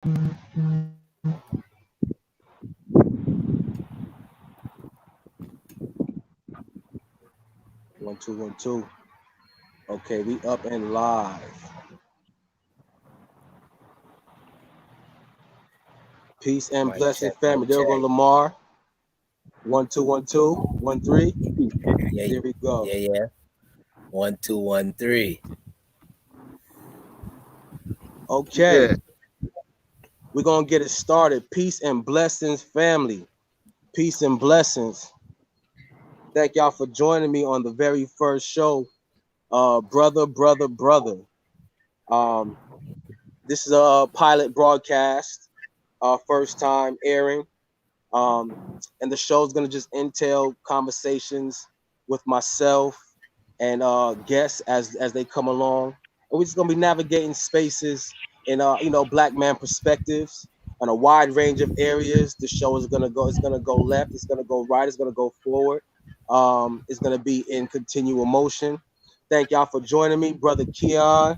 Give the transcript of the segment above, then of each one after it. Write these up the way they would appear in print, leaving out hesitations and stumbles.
One, two, 1, 2. Okay, we up and live. Peace and Mic blessing, check, family. mic There we go, check. Lamar. 1, 2, 1, 2, 1, 3. Yeah, There we go. yeah. 1, 2, 1, 3. Okay, Yeah. we're gonna get it started. Peace and blessings, family. Peace and blessings. Thank y'all for joining me on the very first show. Brother. Um, this is a pilot broadcast, first time airing. And the show's gonna just entail conversations with myself and guests as they come along. And we're just gonna be navigating spaces in black man perspectives on a wide range of areas. The show is gonna go. It's gonna go left. It's gonna go right. It's gonna go forward. It's gonna be in continual motion. Thank y'all for joining me, brother Keon.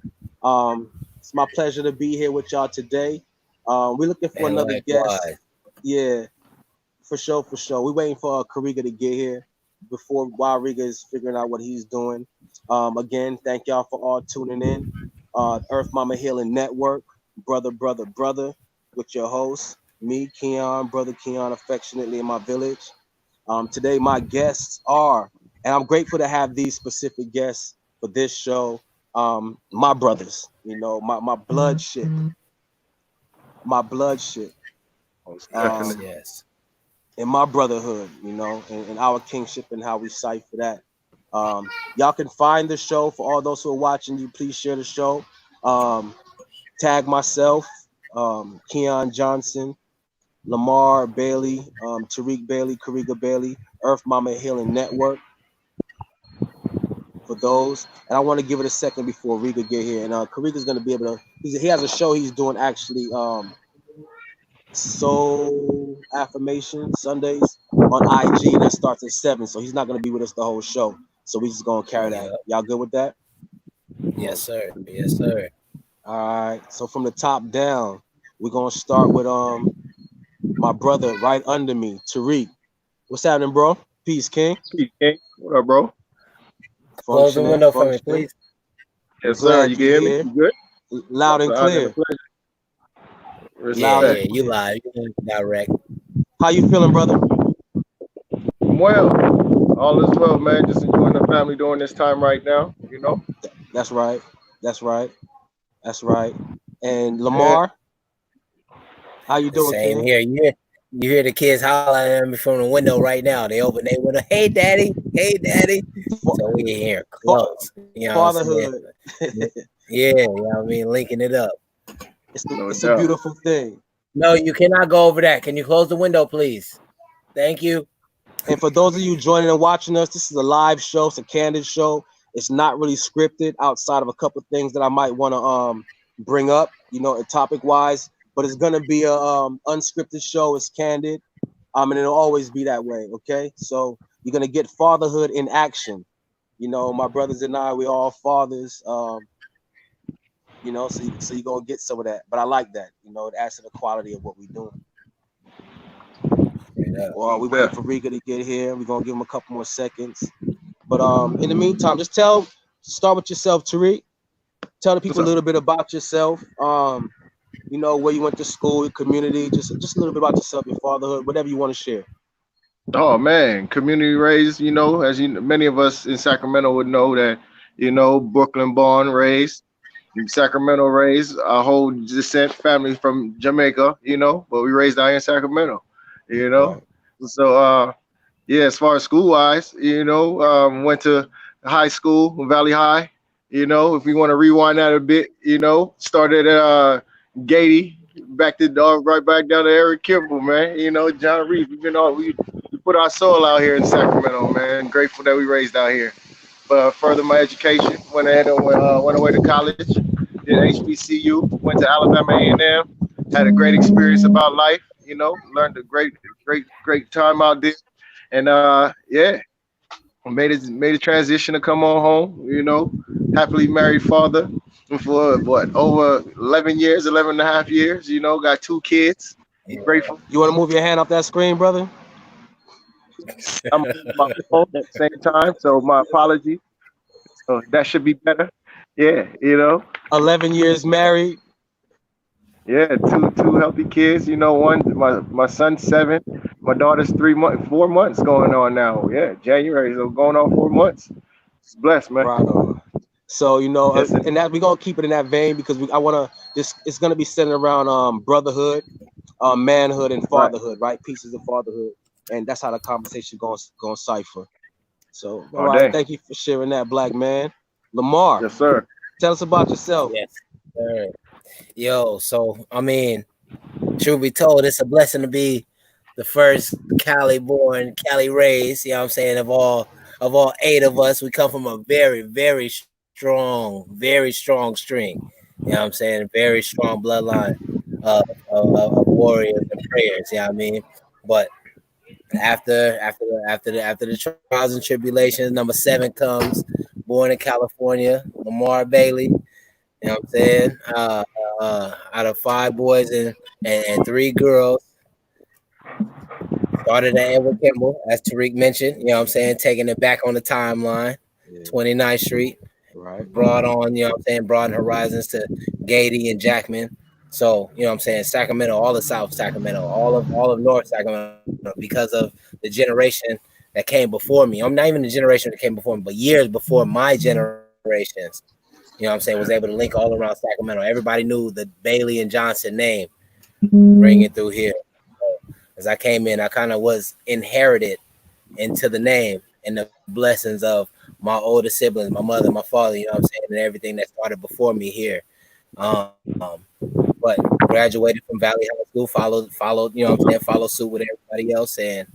It's my pleasure to be here with y'all today. We're looking for Man, another guest. likewise. Yeah, for sure, for sure. We're waiting for Kariga to get here before while Riga is figuring out what he's doing. Again, thank y'all for all tuning in. Earth Mama Healing Network, brother, with your host, me, Keon, brother Keon, affectionately in my village. Today, my guests are, and I'm grateful to have these specific guests for this show. My brothers, my blood shit, my blood shit. Most Yes, definitely. yes. In my brotherhood, and our kingship and how we cipher that. Y'all can find the show for all those who are watching you. Please share the show. Tag myself, Keon Johnson, Lamar Bailey, Tariq Bailey, Kariga Bailey, Earth Mama Healing Network for those. And I want to give it a second before Riga get here. And Kariga's going to be able to, he has a show he's doing actually, Soul Affirmation Sundays on IG, and that starts at 7. So he's not gonna be with us the whole show. So we just gonna carry that. Yep. Y'all good with that? Yes, sir. Yes, sir. All right. So from the top down, we're gonna start with my brother right under me, Tariq. What's happening, bro? Peace, King. Peace, King. What up, bro? Close the window for me, Functioning. please. Yes, sir. Glad You can you hear me? here. You good? Loud and The honor and the clear. pleasure. Yeah, Loud and yeah. Respect. You clear. live. You direct. How you feeling, brother? I'm well. All is well, man. Just enjoying the family during this time right now, you know? That's right. That's right. That's right. And Yeah. Lamar, how you The doing, same King? here. You hear the kids hollering at me from the window right now. They open their window. Hey, daddy. Hey, daddy. Fa- So we in here fa- close. You know what I'm saying? Fatherhood. Yeah, you know what I mean? Linking it up. No It's a doubt. beautiful thing. No, you cannot go over that. Can you close the window, please? Thank you. And for those of you joining and watching us, this is a live show. It's a candid show. It's not really scripted outside of a couple of things that I might want to bring up, topic wise. But it's gonna be a unscripted show. It's candid, and it'll always be that way. Okay, so you're gonna get fatherhood in action. My brothers and I, we all fathers. So you're gonna get some of that. But I like that. It adds to the quality of what we're doing. Straight up. Well, No we waiting doubt. for Riga to get here. We're gonna give him a couple more seconds. But in the meantime, start with yourself, Tariq. Tell the What's people a up? little bit about yourself. Where you went to school, your community, just a little bit about yourself, your fatherhood, whatever you want to share. Oh, man. Community raised, as many of us in Sacramento would know that, Brooklyn born, raised. In Sacramento raised. Our whole descent family from Jamaica, but we raised out here in Sacramento, you know. Right. So yeah, as far as school wise, went to high school, Valley High. If we want to rewind that a bit, started at Gady, back to right back down to Eric Kimball, man. John Reed. We put our soul out here in Sacramento, man. Grateful that we raised out here. But further my education, went ahead and went away to college, did HBCU, went to Alabama A&M, had a great experience about life. Learned a great time out there, and yeah, made a transition to come on home. Happily married father for what over 11 years, 11 and a half years. Got 2 kids. Yeah. Grateful. You want to move your hand off that screen, brother? I'm on my phone at the same time, so my apology. So that should be better. Yeah. 11 years married. Yeah, two healthy kids. One my son's 7, my daughter's 3 months, 4 months going on now. Yeah, January, so going on 4 months. It's blessed, man. Right on. So Yes, and that we're gonna keep it in that vein because I wanna this it's gonna be centered around brotherhood, manhood, and right. fatherhood, right? Pieces of fatherhood, and that's how the conversation going cipher. So, all All right, day. thank you for sharing that, black man. Lamar, Yes, sir. tell us about yourself. Yes, sir. Yo, so I mean, truth be told, it's a blessing to be the first Cali born, Cali raised, you know what I'm saying, of all 8 of us. We come from a very, very strong string. You know what I'm saying? Very strong bloodline of warriors and prayers, you know what I mean? But after the trials and tribulations, number 7 comes, born in California, Lamar Bailey. You know what I'm saying? Out of 5 boys and 3 girls, started at Edward Kimball, as Tariq mentioned. You know what I'm saying? Taking it back on the timeline, Yeah, 29th Street, right. brought on, you know what I'm saying, broaden horizons to Gady and Jackman. So, you know what I'm saying, Sacramento, all of South Sacramento, all of North Sacramento, because of the generation that came before me. I'm not even the generation that came before me, but years before my generations. You know what I'm saying, was able to link all around Sacramento. Everybody knew the Bailey and Johnson name ringing through here. So, as I came in, I kind of was inherited into the name and the blessings of my older siblings, my mother, my father, you know what I'm saying, and everything that started before me here. Um, but graduated from Valley High School, followed, you know what I'm saying, followed suit with everybody else, and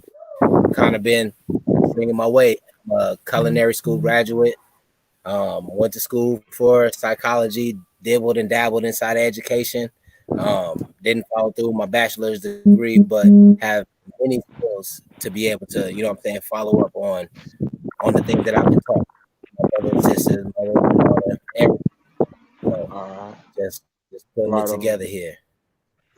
kind of been bringing my way. I'm a culinary school graduate. Went to school for psychology, dibbled and dabbled inside of education. Didn't follow through my bachelor's degree, but have many skills to be able to, you know what I'm saying, follow up on the things that I've been taught. My brother and sisters, mother, father, everything. So All right, just putting it right together on. here.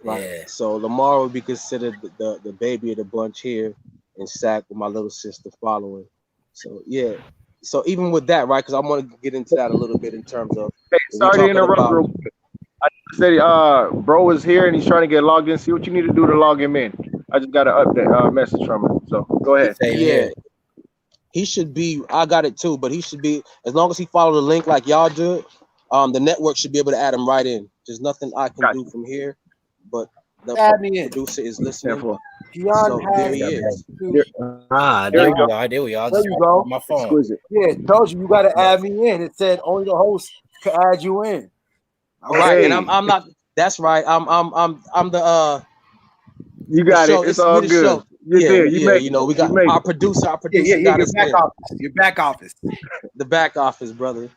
Right. Yeah. So Lamar would be considered the baby of the bunch here, and Sack with my little sister following. So yeah. So even with that, right? Because I want to get into that a little bit in terms of Hey, what we're sorry to talking interrupt about. real quick. I said, bro is here and he's trying to get logged in. See what you need to do to log him in. I just got an update message from him. So go ahead. Same Yeah, here. he should be. I got it too, but he should be as long as he follow the link like y'all do. The network should be able to add him right in. There's nothing I can Got do from here, but the Add me in. producer is you. listening. 10-4. Keon So there has he Yeah, is. to. Here, Ah, here there we we go. are. There we are. There Just you on go. my phone. Exquisite. Yeah, told you got to Yeah. add me in. It said only the host can add you in. All right. Right, and Hey, I'm not. That's right. I'm you the got it. show. It's It's we all the good. show. You Yeah, did. You yeah. made it. We You got made our it. producer. Our Yeah, producer got your us back in office. Your back office. the back office, brother.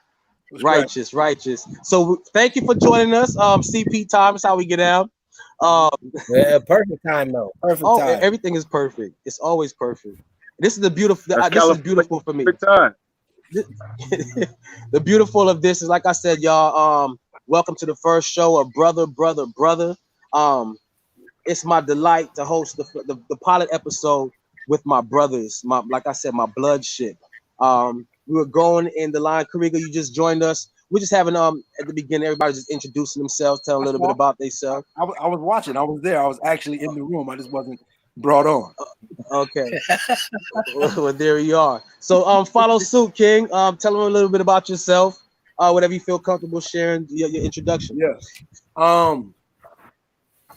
What's good? Righteous, righteous. So thank you for joining us. CP time is how we get down. Um, Yeah, perfect time though. Perfect time. everything is perfect. It's always perfect. This is the beautiful. That's This is California beautiful for me. every time. The beautiful of this is, like I said, y'all. Welcome to the first show of Brother, Brother, Brother. Um, it's my delight to host the pilot episode with my brothers. My like I said, my blood shit. We were going in the line. Kariga, you just joined us. We're just having at the beginning, everybody just introducing themselves, telling a little bit about themselves. I was watching. I was there. I was actually in the room. I just wasn't brought on. Okay. Well, there you are. So follow suit, King. Tell them a little bit about yourself. Whatever you feel comfortable sharing your introduction. Yeah.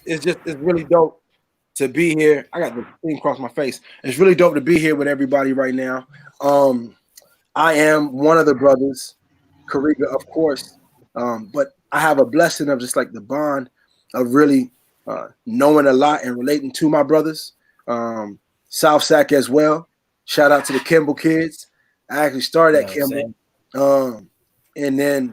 It's really dope to be here. I got the thing across my face. It's really dope to be here with everybody right now. I am one of the brothers, Kariga, of course. But I have a blessing of just like the bond of really knowing a lot and relating to my brothers. South Sac as well. Shout out to the Kimball kids. I actually started You at know what I'm Kimball, saying? and then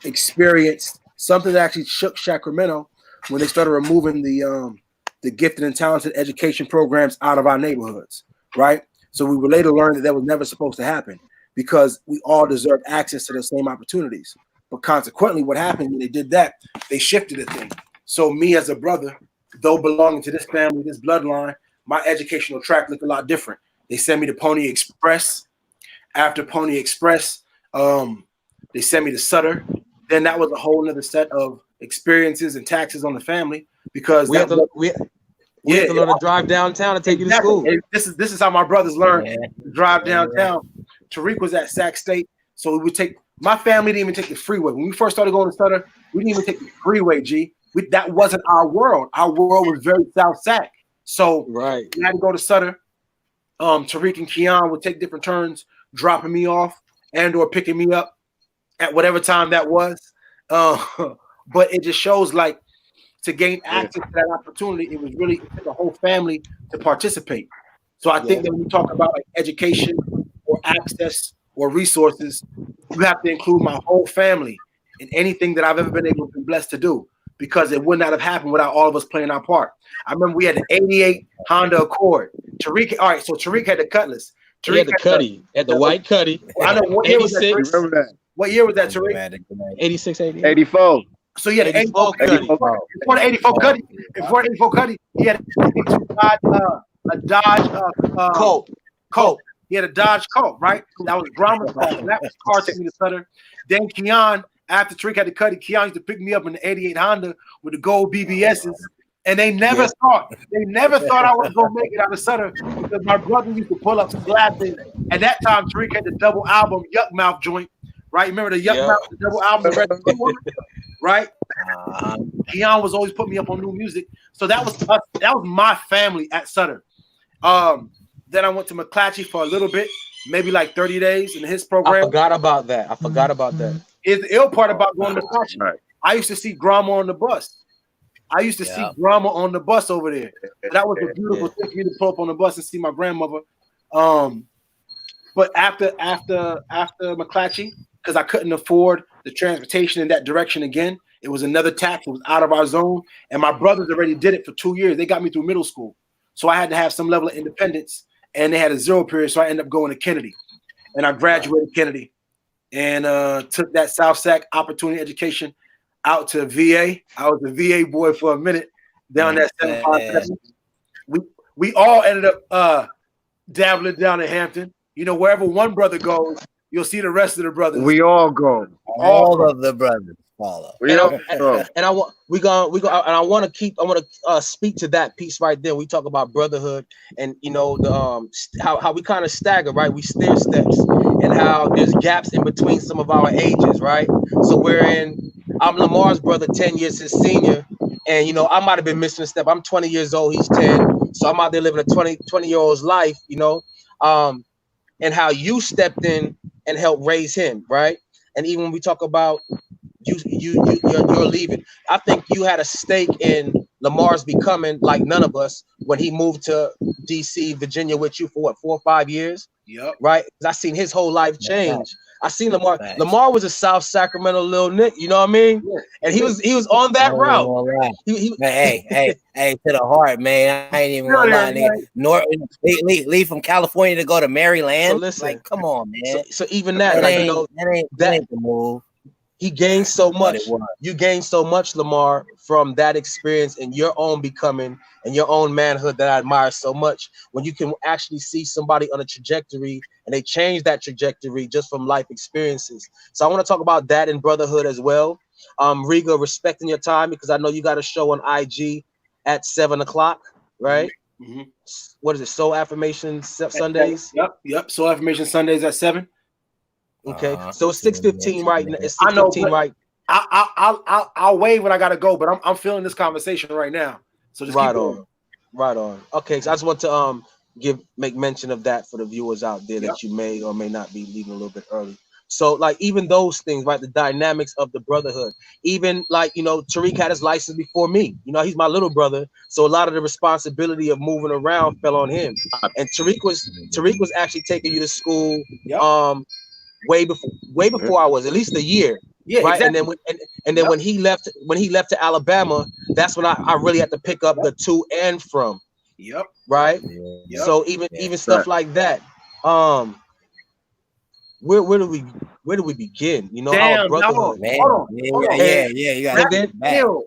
experienced something that actually shook Sacramento when they started removing the gifted and talented education programs out of our neighborhoods. Right. So we would later learn that was never supposed to happen because we all deserve access to the same opportunities. But consequently, what happened when they did that, they shifted the thing. So me as a brother, though belonging to this family, this bloodline, my educational track looked a lot different. They sent me to Pony Express. After Pony Express, they sent me to Sutter. Then that was a whole other set of experiences and taxes on the family because we have to learn to drive downtown and take you to school. And this is how my brothers learned to drive downtown. Tariq was at Sac State, so we would take. My family didn't even take the freeway when we first started going to Sutter. We didn't even take the freeway. That wasn't our world. Our world was very South Sac. So we had to go to Sutter. Tariq and Keon would take different turns, dropping me off and or picking me up at whatever time that was. But it just shows like to gain access to that opportunity, it was really the whole family to participate. So I think that when we talk about like education or access or resources, you have to include my whole family in anything that I've ever been able to be blessed to do, because it would not have happened without all of us playing our part. I remember we had an 88 Honda Accord. Tariq, all right, so Tariq had the Cutlass. Tariq had the Cuddy, had the white Cuddy. I know what year was that? You remember that? What year was that, Tariq? 86, 88. 84. So he had an 84 Cuddy. Before the 84 Cuddy, before the 84 Cuddy, he had a Dodge Colt. He had a Dodge Colt, right? That was Brahma's car. That was the car taking me to Sutter. Then Keon, after Tariq had the Cuddy, Keon used to pick me up in the 88 Honda with the gold BBSs. And they never thought I was gonna make it out of Sutter because my brother used to pull up some glasses. At that time, Tariq had the double album Yuck Mouth joint, right? Remember the Yuck Mouth, the double album, the red one, right? Keon was always putting me up on new music, so that was us. That was my family at Sutter. Then I went to McClatchy for a little bit, maybe like 30 days in his program. I forgot about that. It's the ill part about going to McClatchy. Right. I used to see Grandma on the bus. I used to see Grandma on the bus over there. That was a beautiful thing for me to pull up on the bus and see my grandmother. But after McClatchy, because I couldn't afford the transportation in that direction again, it was another tax. It was out of our zone. And my brothers already did it for 2 years. They got me through middle school. So I had to have some level of independence. And they had a zero period. So I ended up going to Kennedy. And I graduated Kennedy and took that South Sac opportunity education out to VA. I was a VA boy for a minute down that 757. We all ended up dabbling down in Hampton. You know, wherever one brother goes, you'll see the rest of the brothers. We all go. All of the brothers follow. And I want to speak to that piece right there. We talk about brotherhood and you know the how we kind of stagger, right? We stair steps and how there's gaps in between some of our ages, right? So I'm Lamar's brother, 10 years his senior, and you know I might have been missing a step. I'm 20 years old, he's 10, so I'm out there living a 20-year-old's life, you know, and how you stepped in and helped raise him, right? And even when we talk about you're leaving, I think you had a stake in Lamar's becoming like none of us when he moved to DC, Virginia with you for what, 4 or 5 years? Yep. Right? Because I seen his whole life change. I seen Lamar. Lamar was a South Sacramento little Nick, you know what I mean? Yeah. And he was on that route. Hey, to the heart, man. I ain't even gonna lie, nigga. Leave from California to go to Maryland. So listen, like, come on, man. So even that, like, you know, that ain't the move. He gained so much. You gained so much, Lamar, from that experience and your own becoming and your own manhood that I admire so much. When you can actually see somebody on a trajectory and they change that trajectory just from life experiences. So I want to talk about that in brotherhood as well. Riga, respecting your time because I know you got a show on IG at 7:00, right? Mm-hmm. What is it? Soul Affirmation Sundays? Yep. Soul Affirmation Sundays at 7. Okay, so it's 6:15 right now. It's 6:15 right. I'll wave when I gotta go, but I'm feeling this conversation right now. So just right on. Okay, so I just want to make mention of that for the viewers out there that you may or may not be leaving a little bit early. So like even those things, right? The dynamics of the brotherhood. Even like, you know, Tariq had his license before me. You know, he's my little brother, so a lot of the responsibility of moving around fell on him. And Tariq was actually taking you to school. Way before I was, at least a year. Yeah, right. Exactly. And then when he left to Alabama, that's when I really had to pick up the to and from. Yep. right? Yeah. So even stuff like that. Where do we begin? You know, our Damn, no. brotherhood. Man, Hold on. yeah. You got And to then get back. Ill.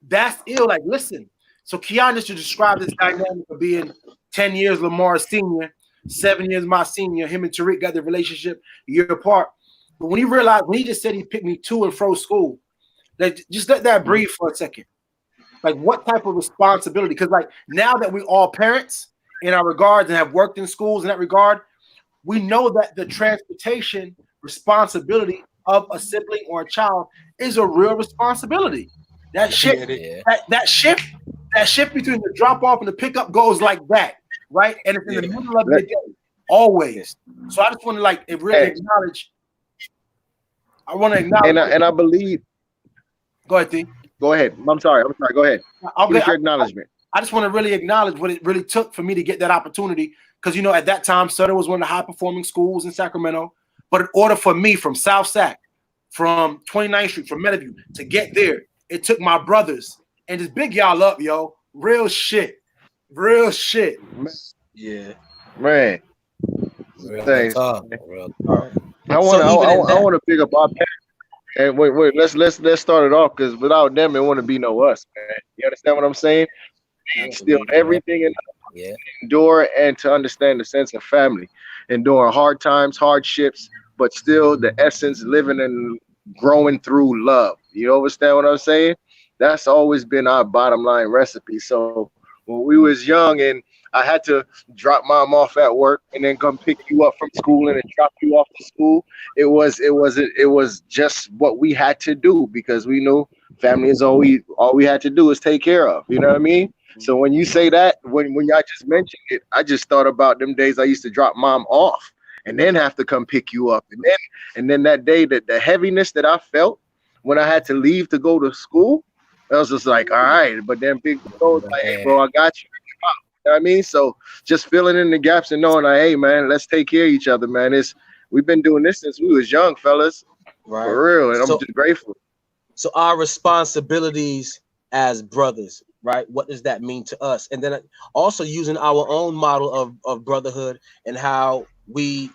That's ill. Like, listen. So Keon just to describe this dynamic of being 10 years Lamar's senior, 7 years my senior. Him and Tariq got their relationship a year apart. But when he just said he picked me to and fro school, like, just let that breathe for a second. Like, what type of responsibility? Because like now that we all parents in our regards and have worked in schools in that regard, we know that the transportation responsibility of a sibling or a child is a real responsibility. That shit, that shift between the drop off and the pickup goes like that, right? And it's in the middle of the day, always. So I just want to like really acknowledge. I want to acknowledge, and I believe. Go ahead, T. Go ahead. I'm sorry. Go ahead. Give us your acknowledgement. I just want to really acknowledge what it really took for me to get that opportunity. Because, you know, at that time, Sutter was one of the high-performing schools in Sacramento. But in order for me from South Sac, from 29th Street, from Meadowview, to get there, it took my brothers. And just big y'all up, yo. Real shit. Real shit. yeah. Man. Real talk. I want to pick up our parents. And wait, let's start it off, because without them, it wouldn't be no us, man. You understand what I'm saying? Still everything in endure and to understand the sense of family, enduring hard times, hardships, but still the essence living and growing through love. You understand what I'm saying? That's always been our bottom line recipe. So when we was young and I had to drop mom off at work and then come pick you up from school and then drop you off to school, it was just what we had to do, because we knew family is all we had to do is take care of. You know what I mean? So when you say that, when y'all just mentioned it, I just thought about them days I used to drop mom off and then have to come pick you up, and then that day, that the heaviness that I felt when I had to leave to go to school, I was just like, all right. But then big bro was like, hey, bro, I got you. You know what I mean? So just filling in the gaps and knowing, like, hey, man, let's take care of each other, man. We've been doing this since we was young, fellas, Right. for real, and I'm just grateful. So our responsibilities as brothers, right? What does that mean to us? And then also using our own model of brotherhood and how we,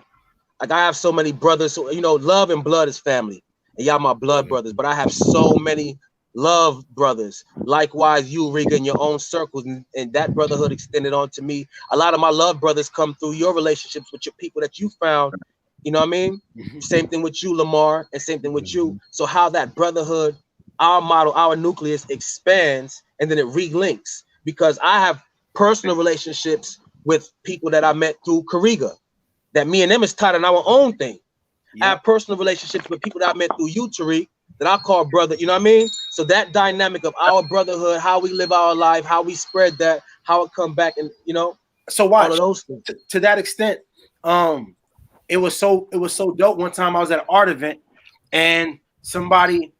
like, I have so many brothers. So, you know, love and blood is family, and y'all my blood brothers. But I have so many love brothers. Likewise, you, Riga, in your own circles, and that brotherhood extended on to me. A lot of my love brothers come through your relationships with your people that you found. You know what I mean? Same thing with you, Lamar, and same thing with you. So how that brotherhood, our model, our nucleus expands, and then it relinks, because I have personal relationships with people that I met through Kariga, that me and them is tied in our own thing. I have personal relationships with people that I met through you, Tariq, that I call brother. You know what I mean? So that dynamic of our brotherhood, how we live our life, how we spread that, how it come back, and you know, so watch all of those things. To that extent, it was so dope. One time I was at an art event and somebody,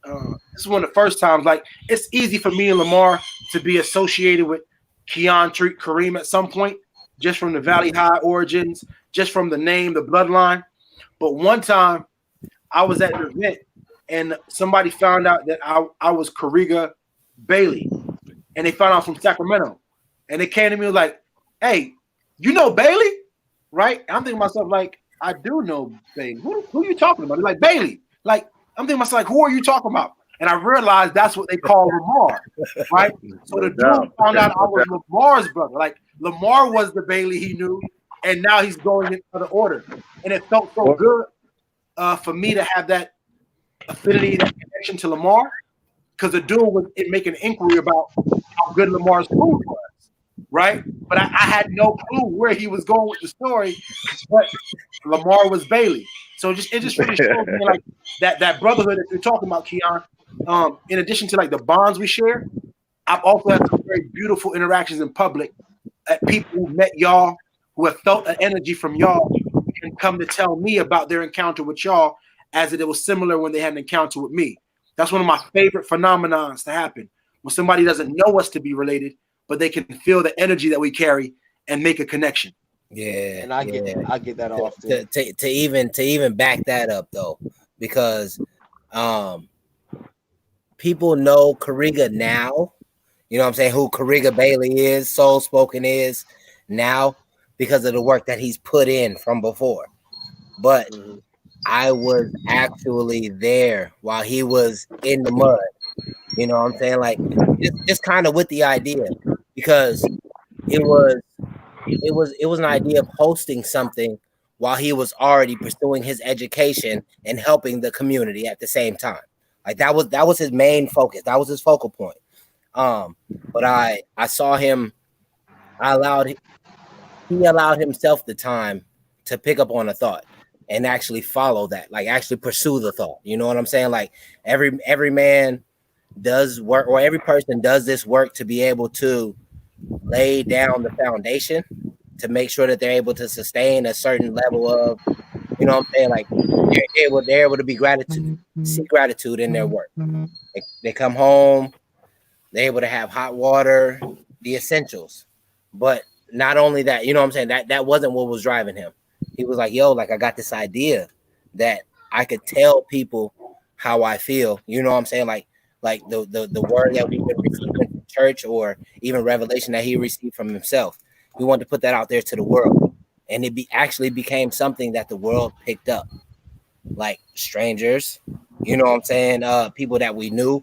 this is one of the first times, like, it's easy for me and Lamar to be associated with Keon, Tariq, Kareem at some point, just from the Valley High origins, just from the name, the bloodline. But one time I was at an event and somebody found out that I was Kariga Bailey, and they found out from Sacramento, and they came to me like, hey, you know Bailey? Right? And I'm thinking to myself, like, I do know Bailey. Who are you talking about? They're like, Bailey. Like, I'm thinking to myself, like, who are you talking about? And I realized that's what they call Lamar, right? So the dude found out I was Lamar's brother. Like, Lamar was the Bailey he knew, and now he's going in other order. And it felt so good for me to have that affinity, that connection to Lamar, because the dude was making an inquiry about how good Lamar's food was, right? But I had no clue where he was going with the story, but Lamar was Bailey. So it just really shows me, like, that brotherhood that you're talking about, Keon. In addition to, like, the bonds we share, I've also had some very beautiful interactions in public at people who met y'all, who have felt an energy from y'all, and come to tell me about their encounter with y'all, as it was similar when they had an encounter with me. That's one of my favorite phenomenons to happen, when somebody doesn't know us to be related, but they can feel the energy that we carry and make a connection. Yeah, and I get that often. To even back that up though, because people know Kariga now, You know what I'm saying? Who Kariga Bailey is, Soul Spoken is now because of the work that he's put in from before. But Mm-hmm. I was actually there while he was in the mud. You know what I'm saying? Like just kind of with the idea because it was it was an idea of hosting something while he was already pursuing his education and helping the community at the same time. Like that was his main focus. That was his focal point. Um, but I saw him. I allowed he allowed himself the time to pick up on a thought and actually follow that, like actually pursue the thought. You know what I'm saying? Like every man does work, or every person does this work to be able to lay down the foundation to make sure that they're able to sustain a certain level of, you know what I'm saying, like they're able to be gratitude, see gratitude in their work. They come home, they're able to have hot water, the essentials. But not only that, you know what I'm saying, that wasn't what was driving him. He was like, yo, like I got this idea that I could tell people how I feel. You know what I'm saying? Like the word that we've been receiving from church, or even revelation that he received from himself. We wanted to put that out there to the world. And actually became something that the world picked up. Like strangers, you know what I'm saying? People that we knew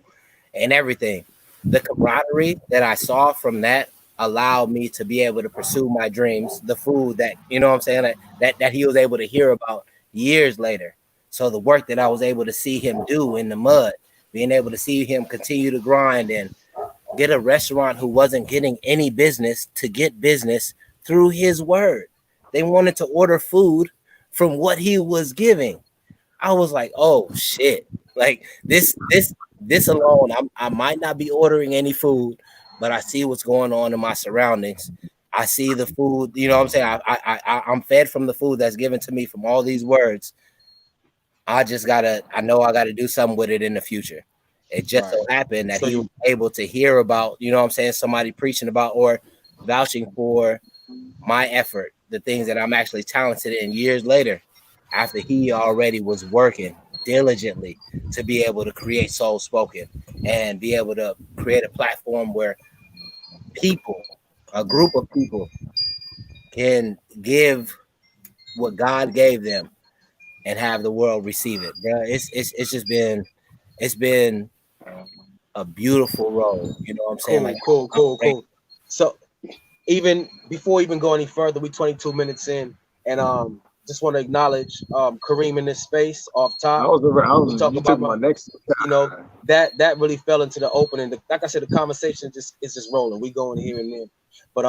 and everything. The camaraderie that I saw from that allowed me to be able to pursue my dreams, the food that, you know what I'm saying, that he was able to hear about years later. So the work that I was able to see him do in the mud, being able to see him continue to grind and get a restaurant who wasn't getting any business to get business through his word. They wanted to order food from what he was giving. I was like, oh shit. Like this alone, I might not be ordering any food, but I see what's going on in my surroundings. I see the food, you know what I'm saying? I'm fed from the food that's given to me from all these words. I know I gotta do something with it in the future. It just Right. so happened that So he was you able to hear about, you know what I'm saying, somebody preaching about or vouching for my effort, the things that I'm actually talented in years later, after he already was working diligently to be able to create Soul Spoken and be able to create a platform where people, a group of people, can give what God gave them and have the world receive it. Bro, it's just been a beautiful road. You know what I'm saying? Like cool, cool, I'm cool, grateful. cool. So even before even go any further, we 22 minutes in, and just want to acknowledge Kareem in this space off top. We talk You about took my next. you know that really fell into the opening. Like I said, the conversation just is just rolling. We going here and there, but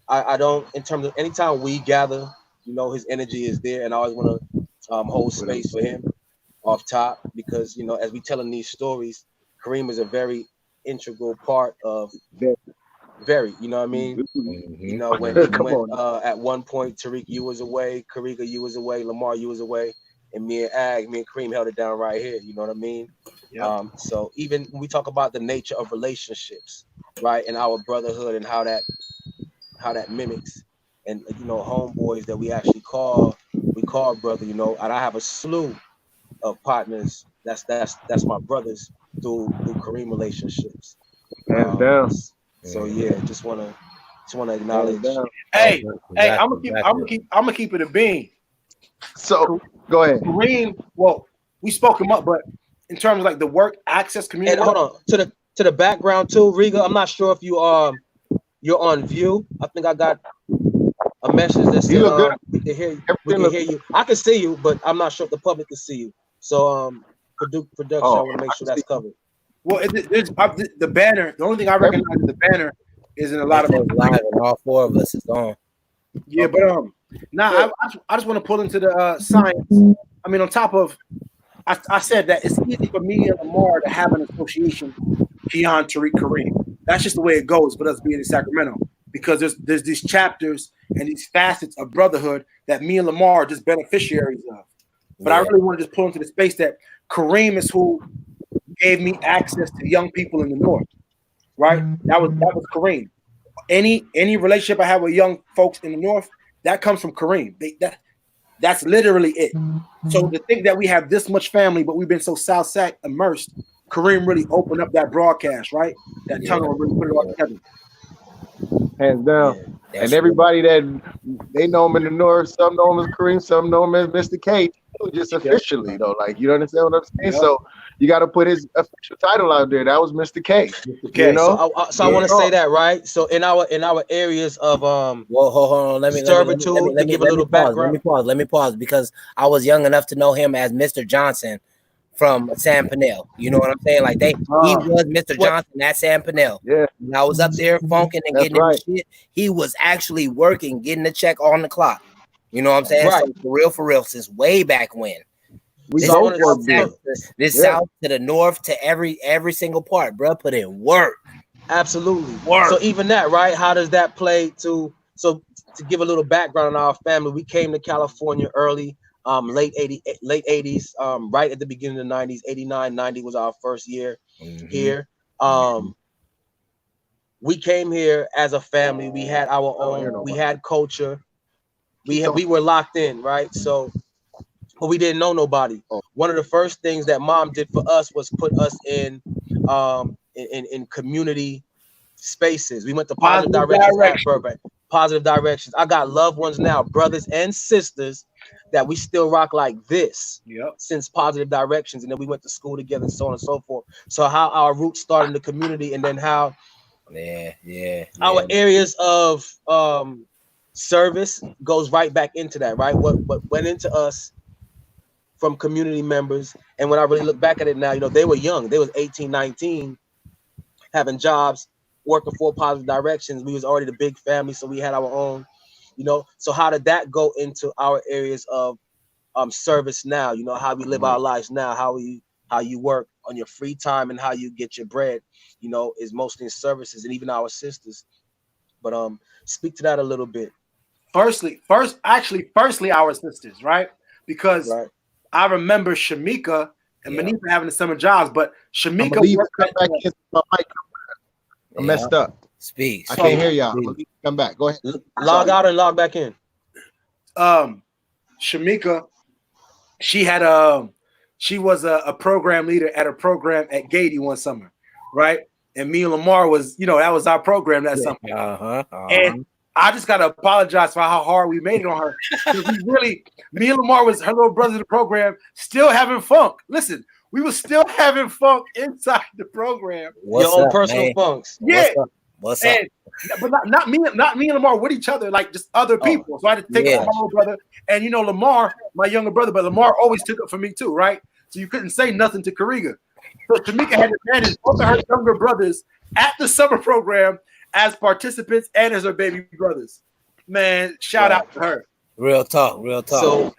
I don't, in terms of anytime we gather, his energy is there, and I always want to hold space for him off top because as we telling these stories, Kareem is a very integral part of very, you know what I mean. Mm-hmm. When even Come when on. at one point Tariq, you was away, Kariga, you was away, Lamar, you was away, and me and Kareem held it down right here. You know what I mean? Yep. So even when we talk about the nature of relationships, right, and our brotherhood and how that mimics, and homeboys that we call brother, and I have a slew of partners. That's my brothers through Kareem relationships. Hands Um, down. so yeah, just wanna Hands acknowledge. down. Hey, hey, I'm Exactly, gonna keep, I'm exactly. gonna keep, I'm gonna keep it a bean. So go ahead. Kareem, well, we spoke him up, but in terms of like the work access, community And work, hold on to the background too, Riga. I'm not sure if you're on view. I think I got a message that You said look good. we can hear you. We Everything can look hear good. you. I can see you, but I'm not sure if the public can see you. So production, I Oh, want to make I sure can that's see covered. well, the banner. The only thing I every, recognize is the banner is in a lot It of says them. live and all four of us is on. Yeah, but Okay, now good. I just want to pull into the science. I mean, on top of I said that it's easy for me and Lamar to have an association, Keon, Tariq, Kareem. That's just the way it goes for us being in Sacramento because there's these chapters and these facets of brotherhood that me and Lamar are just beneficiaries of. But I Yeah. really want to just pull into the space that Kareem is who gave me access to young people in the North. Right? That was Kareem. Any relationship I have with young folks in the North, that comes from Kareem. That's literally it. So to think that we have this much family, but we've been so South Sac immersed, Kareem really opened up that broadcast, right? That tunnel and really put it all together. Hands down. Yeah, And that's everybody that they know him in the north, some know him as Kareem, some know him as Mr. K. Just officially though, like you understand what I'm saying. Yep. So you got to put his official title out there. That was Mr. K. Okay. You know. So I want to say that, right? So in our areas of Well, hold on. servitude, to give a little background. Let me pause because I was young enough to know him as Mr. Johnson from San Pernell. You know what I'm saying? Like he was Mr. What? Johnson at San Pernell. Yeah. When I was up there funking and That's getting right. in the shit, he was actually working, getting the check on the clock. You know what I'm saying? Right. So for real, since way back when. We This, So I both wanna- worked there. this Yeah. south to the north to every single part, bro. Put in work. Absolutely. Work. So even that, right? How does that play to? So to give a little background on our family, we came to California early, late 80s, right at the beginning of the 90s. 89, 90 was our first year here. We came here as a family. We had our own. We had culture. We were locked in, right? So, but we didn't know nobody. One of the first things that mom did for us was put us in community spaces. We went to Positive Directions at Burbank. Positive Directions. I got loved ones now, brothers and sisters, that we still rock like this since Positive Directions, and then we went to school together and so on and so forth. So how our roots started in the community, and then how our areas of service goes right back into that, right? What went into us from community members. And when I really look back at it now, you know, they were young. They was 18, 19, having jobs, working for Positive Directions. We was already the big family, so we had our own, you know. So how did that go into our areas of service now? You know, how we live our lives now, how you work on your free time and how you get your bread, you know, is mostly in services, and even our sisters. But speak to that a little bit. Firstly, our sisters, right? Because I remember Shamika and Manifa having the summer jobs, but Shamika come back in. My mic. I messed up. Speak. I can't hear y'all. Come back. Go ahead. Log out and log back in. Shamika, she was a program leader at a program at Gady one summer, right? And me and Lamar was, you know, that was our program that summer. And I just gotta apologize for how hard we made it on her. Me and Lamar was her little brother in the program, still having funk. Listen, we were still having funk inside the program. Your own personal funks. Yeah. What's up? But not me and Lamar with each other, like just other people. So I had to take up my little brother. And you know, Lamar, my younger brother, but Lamar always took up for me too, right? So you couldn't say nothing to Kariga. So Tamika had to manage both of her younger brothers at the summer program as participants and as her baby brothers. Man, shout out to her. Real talk. So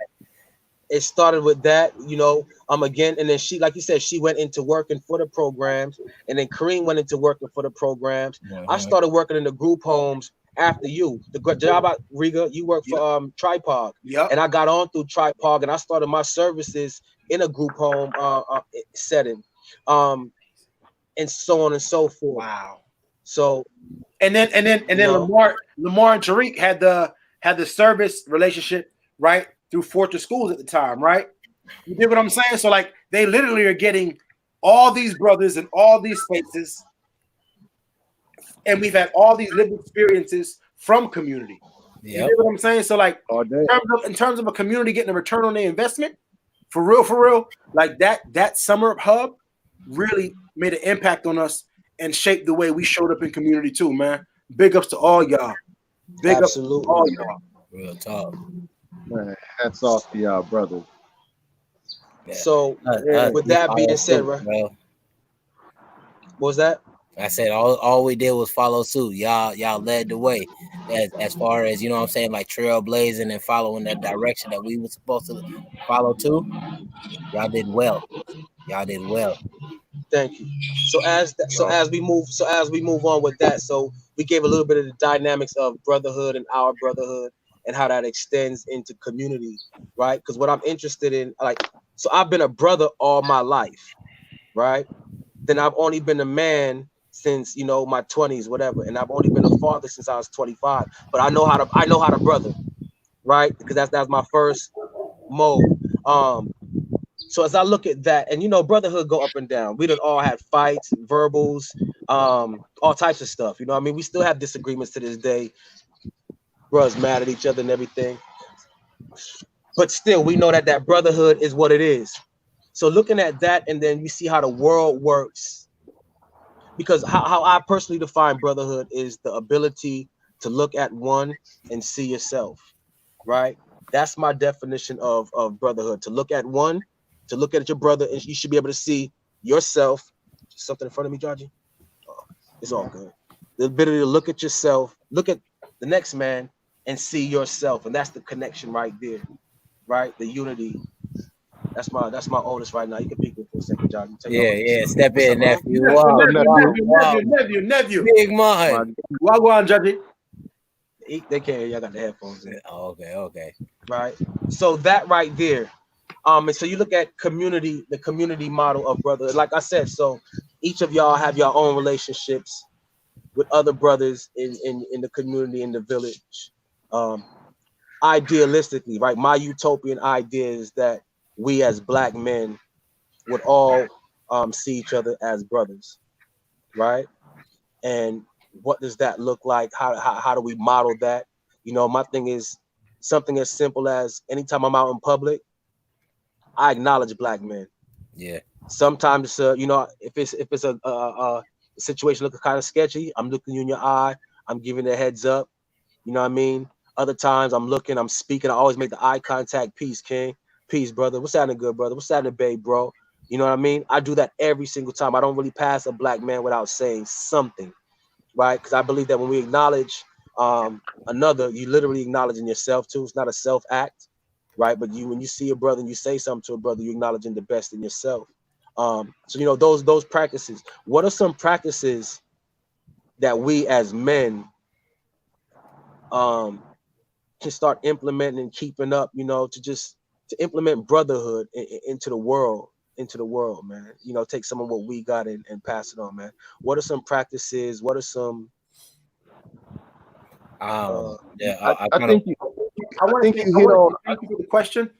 it started with that, you know, again, and then she, like you said, she went into working for the programs, and then Kareem went into working for the programs. I started working in the group homes after you. The job at Riga, you worked for Tripod. And I got on through Tripod, and I started my services in a group home setting. And so on and so forth. Wow. So and then Lamar and Tariq had the service relationship, right, through Fortress Schools at the time, right? You get what I'm saying? So like they literally are getting all these brothers in all these spaces, and we've had all these lived experiences from community. You get what I'm saying? So like in terms of a community getting a return on their investment, for real, like that summer hub really made an impact on us and shaped the way we showed up in community too, man. Big ups to all y'all. Big ups to all y'all. Real talk. Man, hats off to y'all, brothers. So with that being said, right? What was that? I said all we did was follow suit. Y'all led the way as far as, you know what I'm saying, like trailblazing and following that direction that we were supposed to follow too. Y'all did well. Thank you. So as we move on with that, so we gave a little bit of the dynamics of brotherhood and our brotherhood and how that extends into community, right? Because what I'm interested in, like, so I've been a brother all my life, right? Then I've only been a man since, you know, my 20s, whatever, and I've only been a father since I was 25. But I know how to brother, right? Because that's my first mode. So as I look at that, and brotherhood go up and down. We done all had fights, verbals, all types of stuff. You know what I mean? We still have disagreements to this day. Brothers mad at each other and everything. But still, we know that brotherhood is what it is. So looking at that, and then we see how the world works. Because how I personally define brotherhood is the ability to look at one and see yourself, right? That's my definition of brotherhood. To look at one, to look at your brother, and you should be able to see yourself. Something in front of me, Georgie? Oh, it's all good. The ability to look at yourself, look at the next man, and see yourself. And that's the connection right there, right? The unity. That's my oldest right now. You can peek it for a second, Georgie. Take over. Yeah. Step What's in, up, man? nephew. Wow. Nephew. Big man. Wagwan, Judgy. They can't hear you. I got the headphones in. Okay. Right. So that right there. And so you look at the community model of brotherhood. Like I said, so each of y'all have your own relationships with other brothers in the community, in the village. Idealistically, right? My utopian idea is that we as Black men would all see each other as brothers, right? And what does that look like? How do we model that? My thing is something as simple as anytime I'm out in public, I acknowledge Black men. Yeah. Sometimes, if it's a situation looking kind of sketchy, I'm looking you in your eye. I'm giving a heads up. You know what I mean? Other times I'm looking, I'm speaking. I always make the eye contact. Peace, King. Peace, brother. What's happening, good brother? What's happening, babe, bro? You know what I mean? I do that every single time. I don't really pass a Black man without saying something, right? Because I believe that when we acknowledge another, you literally acknowledging yourself too. It's not a self act, right? But when you see a brother and you say something to a brother, you're acknowledging the best in yourself. So those practices. What are some practices that we as men can start implementing and keeping up? To implement brotherhood into the world, man. Take some of what we got and pass it on, man. What are some practices? What are some? I think you I want to hit on. thank you for the question.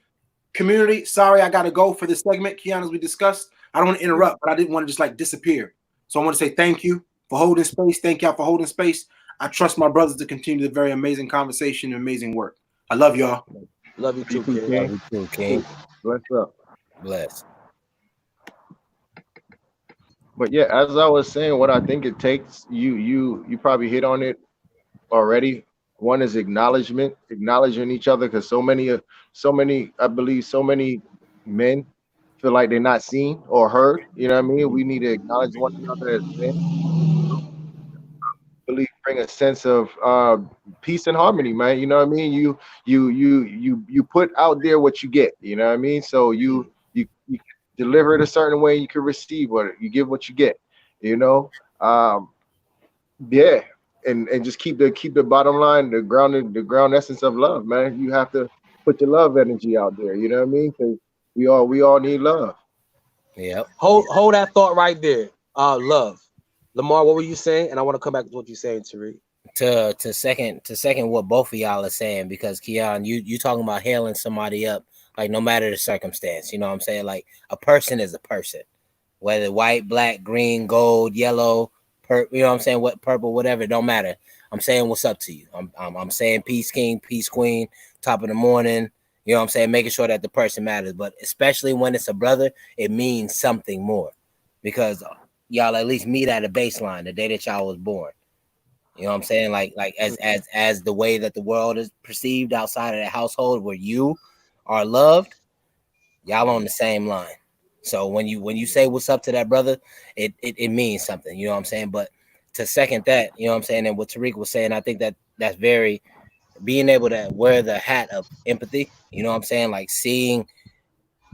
Community, sorry, I got to go for this segment, Keon, as we discussed. I don't want to interrupt, but I didn't want to just disappear. So I want to say thank you for holding space. Thank y'all for holding space. I trust my brothers to continue the very amazing conversation and amazing work. I love y'all. Love you too, King. Love you too, King. Bless up. Bless. But yeah, as I was saying, what I think it takes, you probably hit on it already. One is acknowledging each other, because so many, I believe, so many men feel like they're not seen or heard. You know what I mean? We need to acknowledge one another as men. Believe bring a sense of peace and harmony, man. You know what I mean? You put out there what you get. You know what I mean? So you deliver it a certain way, you can receive what you give what you get. Yeah. And just keep the bottom line, the ground essence of love, man. You have to put your love energy out there. You know what I mean? Because we all need love. Yep. Hold that thought right there. Love. Lamar, what were you saying? And I want to come back to what you're saying, Tariq. To second what both of y'all are saying, because Keon, you talking about hailing somebody up, like no matter the circumstance. You know what I'm saying? Like a person is a person, whether white, black, green, gold, yellow, you know what I'm saying? What purple, whatever, it don't matter. I'm saying what's up to you. I'm saying peace, king, peace, queen, top of the morning. You know what I'm saying? Making sure that the person matters, but especially when it's a brother, it means something more, because y'all at least meet at a baseline the day that y'all was born. You know what I'm saying? Like as the way that the world is perceived outside of the household where you are loved, y'all on the same line. So when you say what's up to that brother, it means something. You know what I'm saying? But to second that, you know what I'm saying, and what Tariq was saying, I think that's very being able to wear the hat of empathy. You know what I'm saying? Like seeing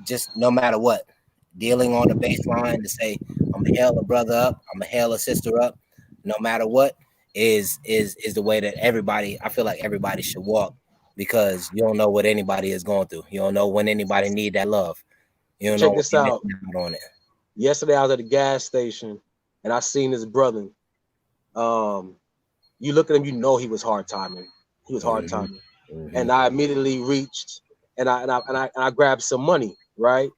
just no matter what, dealing on the baseline to say I'm gonna hail a brother up, I'm gonna hail a sister up, no matter what, is the way that I feel like everybody should walk, because you don't know what anybody is going through. You don't know when anybody need that love. You don't know. Check this out. On it. Yesterday I was at a gas station and I seen this brother. You look at him, you know he was hard timing. He was hard timing. Mm-hmm. And I immediately reached and I grabbed some money, right?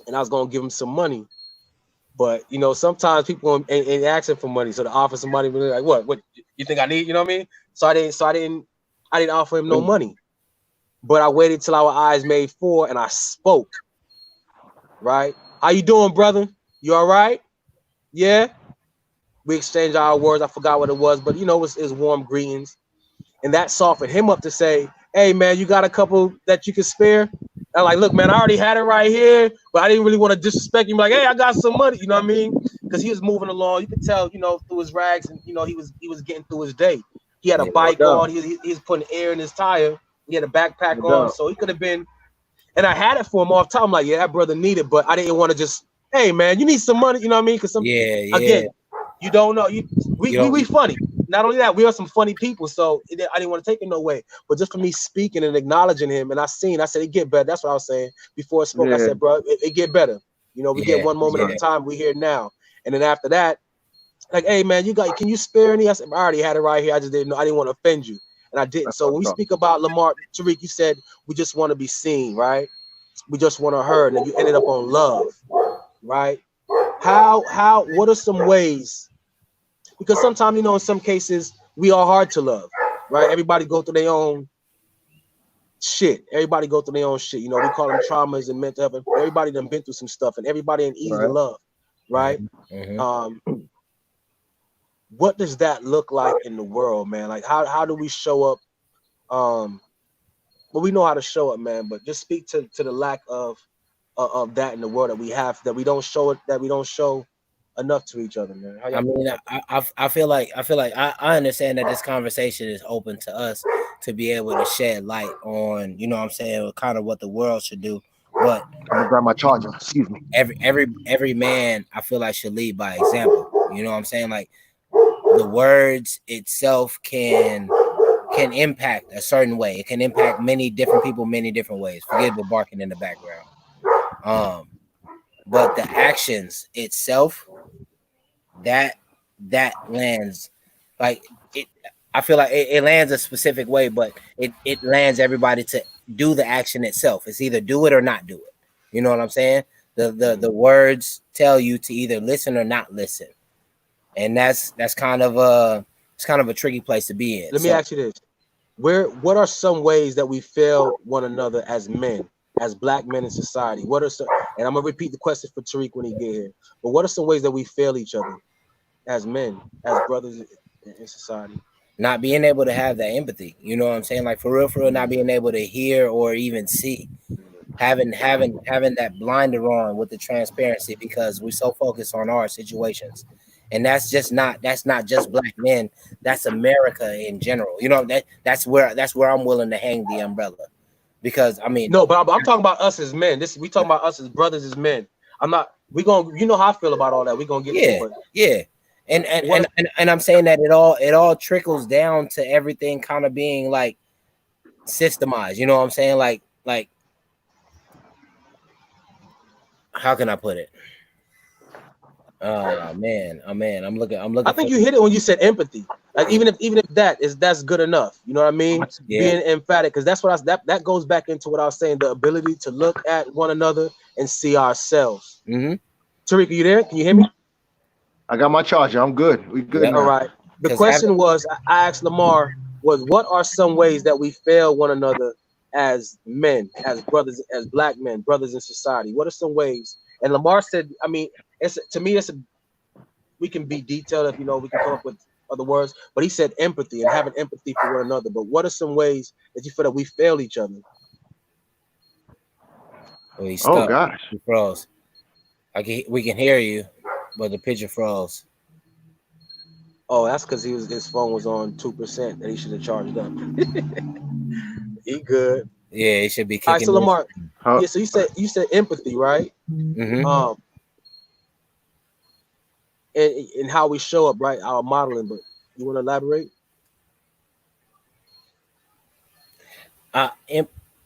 and I was gonna give him some money. But you know, sometimes people ain't asking for money, so to offer some money, we're like, what you think I need? You know what I mean? So I didn't offer him no money. But I waited till our eyes made four, and I spoke. Right? How you doing, brother? You all right? Yeah. We exchanged our words. I forgot what it was, but you know, it's warm greetings, and that softened him up to say, "Hey, man, you got a couple that you can spare?" I'm like, "Look, man, I already had it right here, but I didn't really want to disrespect him. Like, hey, I got some money, you know what I mean?" Because he was moving along. You could tell, you know, through his rags, and you know, he was getting through his day. He had a Yeah. No bike doubt. on. He was putting air in his tire. He had a backpack No on, doubt. so he could have been. And I had it for him off time. Like, yeah, that brother needed, but I didn't want to just, hey, man, you need some money, you know what I mean? Because some Yeah, yeah. again, you don't know. We, You we don't. we funny. Not only that, we are some funny people. So I didn't want to take it no way. But just for me speaking and acknowledging him, and I said it get better. That's what I was saying before I spoke. I Yeah. said, bro, it get better. You know, we get Yeah, one moment at yeah, a time. We here now, and then after that, like, hey man, can you spare any? I said, I already had it right here. I just didn't know. I didn't want to offend you, and I didn't. That's So what I'm when we talking speak about Lamar Tariq, you said we just want to be seen, right? We just want to heard, and you ended up on love, right? What are some ways, because sometimes, you know, in some cases we are hard to love, right? Everybody go through their own shit. Everybody go through their own shit. You know, we call them traumas and mental health. Everybody done been through some stuff, and everybody ain't easy to about. love, right? hmm Um, what does that look like in the world, man? Like how do we show up? Well, we know how to show up, man, but just speak to the lack of that in the world that we have, that we don't show it, that we don't show enough to each other, man. How I y'all feel mean, about that? I feel like I understand that this conversation is open to us to be able to shed light on, you know what I'm saying, kind of what the world should do. But I'm gonna grab my charger. Excuse me. every man, I feel like, should lead by example. You know what I'm saying? Like, the words itself can impact a certain way. It can impact many different people many different ways. Forget the barking in the background. Um, but the actions itself, that that lands like it. I feel like it lands a specific way, but it lands everybody to do the action itself. It's either do it or not do it. You know what I'm saying? The words tell you to either listen or not listen, and that's kind of a it's kind of a tricky place to be in. Let me So ask you this: what are some ways that we fail one another as men, as black men in society? What are some? And I'm gonna repeat the question for Tariq when he get here. But what are some ways that we fail each other as men, as brothers in society? not being able to have that empathy, you know what I'm saying? Like, for real, not being able to hear or even see, having that blinder on with the transparency, because we're so focused on our situations, and that's not just black men. That's America in general. You know, that's where I'm willing to hang the umbrella, because I mean, No, but I'm talking about us as men. This we talking about us as brothers as men. I'm not. We gonna. You know how I feel about all that. We gonna get to it. yeah, But yeah. And and, what? and and I'm saying that it all trickles down to everything kind of being like systemized. You know what I'm saying? Like how can I put it? Man, I'm I looking think for. you hit it when you said empathy. Like even if that's good enough. You know what I mean? Yeah. Being emphatic, because that's what that goes back into what I was saying. The ability to look at one another and see ourselves. Mm-hmm. Tariq, are you there? Can you hear me? I got my charger. I'm good. We good Yep. All now. right. The Because having question was, I asked Lamar, was what are some ways that we fail one another as men, as brothers, as black men, brothers in society? What are some ways? And Lamar said, I mean, it's to me, we can be detailed if we can come up with other words, but he said empathy and having empathy for one another. But what are some ways that you feel that we fail each other? he's Oh stuck, gosh. he froze. We can hear you, but the picture froze. Oh, that's because his phone was on 2% that he should have charged up. He good. Yeah, it should be All right, so kicking this. Lamar, Huh? yeah, so you said empathy, right? Mm-hmm. Um, and how we show up, right? Our modeling, but you want to elaborate? Uh,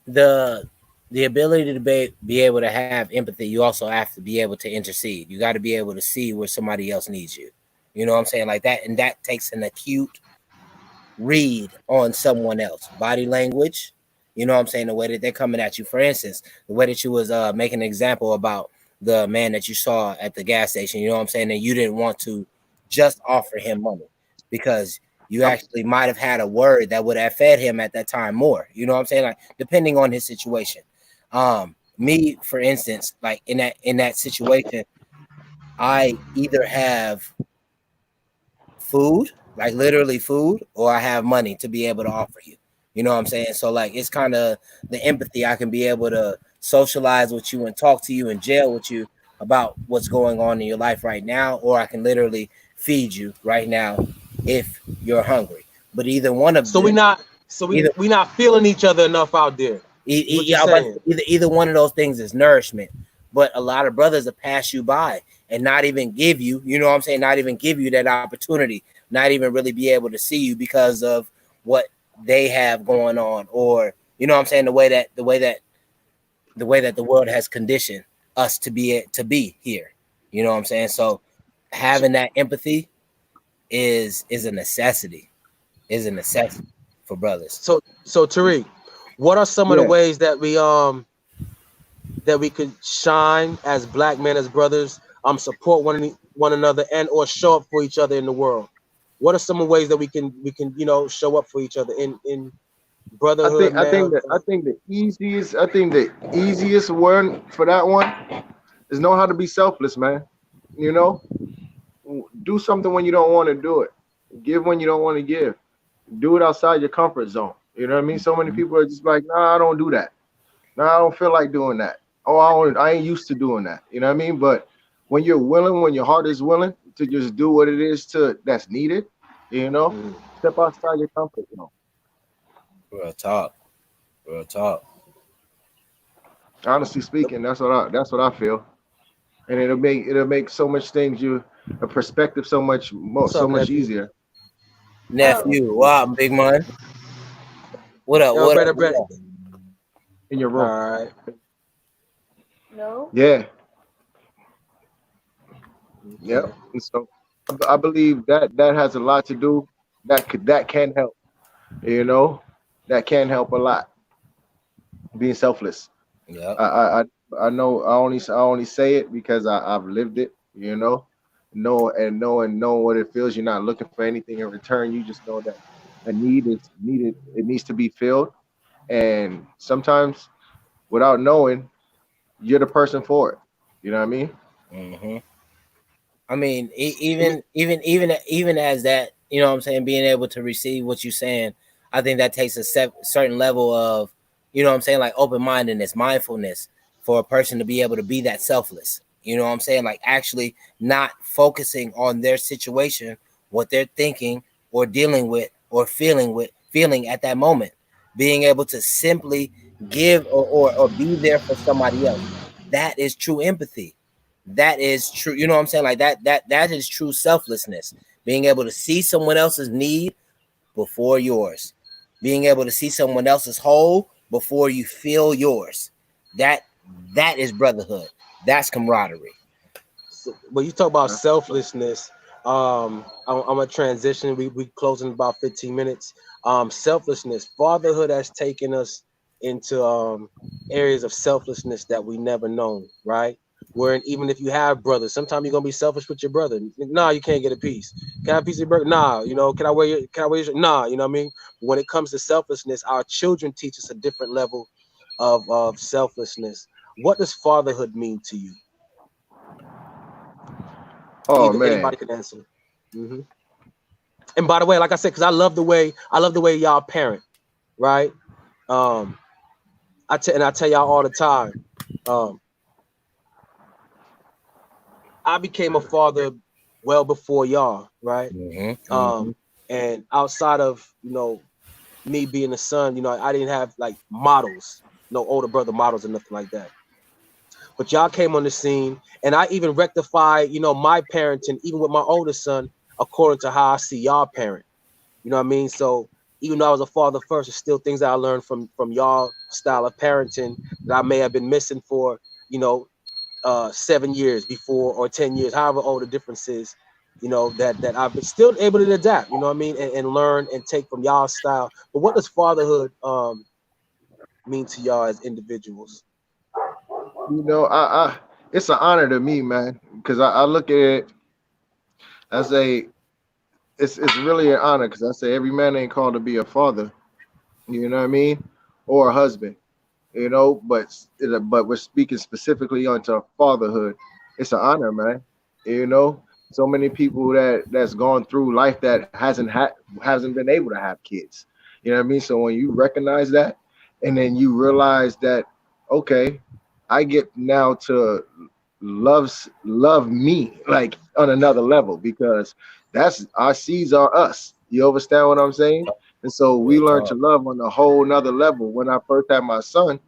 the the ability to be able to have empathy, you also have to be able to intercede. You got to be able to see where somebody else needs you. You know what I'm saying? Like that, and that takes an acute read on someone else, body language. You know what I'm saying? The way that they're coming at you. For instance, the way that you was making an example about the man that you saw at the gas station, you know what I'm saying, and you didn't want to just offer him money because you I'm, actually might have had a word that would have fed him at that time more. You know what I'm saying? Like depending on his situation. Me, for instance, like in that situation, I either have food, like literally food, or I have money to be able to offer you. You know what I'm saying? So like it's kind of the empathy. I can be able to socialize with you and talk to you and jail with you about what's going on in your life right now, or I can literally feed you right now if you're hungry. But either one of so we the not so either we not feeling each other enough out there. Is what you're yeah, but saying. either one of those things is nourishment. But a lot of brothers will pass you by and not even give you, you know what I'm saying, not even give you that opportunity, not even really be able to see you because of what they have going on, or you know what I'm saying, the way that the world has conditioned us to be here. You know what I'm saying? So So, having that empathy is a necessity, is a necessity for brothers. so Tariq, what are some of the Yeah, ways that we could shine as black men, as brothers, support one another, and or show up for each other in the world? What are some of the ways that we can show up for each other in brotherhood, man? I think the easiest one for that one is know how to be selfless, man. You know, do something when you don't want to do it. Give when you don't want to give. Do it outside your comfort zone. You know what I mean? So many people are just like, nah, I don't do that. Nah, I don't feel like doing that. Oh, I ain't used to doing that. You know what I mean? But when you're willing, when your heart is willing to just do what it is that's needed, you know, Mhm. step outside your comfort zone. Real talk, real talk. Honestly speaking, that's what I feel. And it'll make so much things you a perspective What's so up, much nephew? easier. Oh, Nephew, wow, big man. What up? Yo, What up? brother, What brother. up? In your All room. right. no. Yeah. Yep. Okay. And so I believe that has a lot to do. That can help. You know, that can help a lot. Being selfless. Yep. I know I only say it because I've lived it. You know what it feels. You're not looking for anything in return. You just know that a need is needed. It needs to be filled. And sometimes without knowing, you're the person for it. You know what I mean? Hmm. I mean, Let me, even as that, you know what I'm saying, being able to receive what you're saying, I think that takes a certain level of, you know what I'm saying, like open mindedness, mindfulness for a person to be able to be that selfless. You know what I'm saying? Like actually not focusing on their situation, what they're thinking or dealing with feeling at that moment. Being able to simply give or be there for somebody else. That is true empathy. That is true. You know what I'm saying? Like that is true selflessness. Being able to see someone else's need before yours. Being able to see someone else's hole before you feel yours. That that is brotherhood. That's camaraderie. so, when you talk about Uh, selflessness, I'm a transition. We closing in about 15 minutes. Selflessness, fatherhood has taken us into areas of selflessness that we never known, right? Where even if you have brothers, sometimes you're gonna be selfish with your brother. Nah, you can't get a piece. Can I have a piece of your brother? Nah, can I wear your nah, you know what I mean? When it comes to selflessness, our children teach us a different level of selflessness. What does fatherhood mean to you? oh Either man. anybody can answer. Hmm. And by the way, like I said, because I love the way y'all parent, right? Um, I tell y'all all the time. Um, I became a father well before y'all, right? Mm-hmm. Hmm. And outside of me being a son, I didn't have like models, no older brother models or nothing like that. But y'all came on the scene, and I even rectified, my parenting, even with my oldest son, according to how I see y'all parent. You know what I mean? So even though I was a father first, there's still things that I learned from y'all style of parenting that I may have been missing for, you know, 7 years before or 10 years, however old the difference is. That I've been still able to adapt. You know what I mean, and learn and take from y'all style. But what does fatherhood mean to y'all as individuals? You know, it's an honor to me, man, because I look at it as a it's really an honor because I say every man ain't called to be a father, you know what I mean, or a husband, you know, but we're speaking specifically onto fatherhood. It's an honor, man. You know, so many people that's gone through life that hasn't been able to have kids. You know what I mean? So when you recognize that, and then you realize that, okay, I get now to love me like on another level because that's our seeds are us. You understand what I'm saying? And so we Real learn to talk. love on a whole nother level. When I first had my son,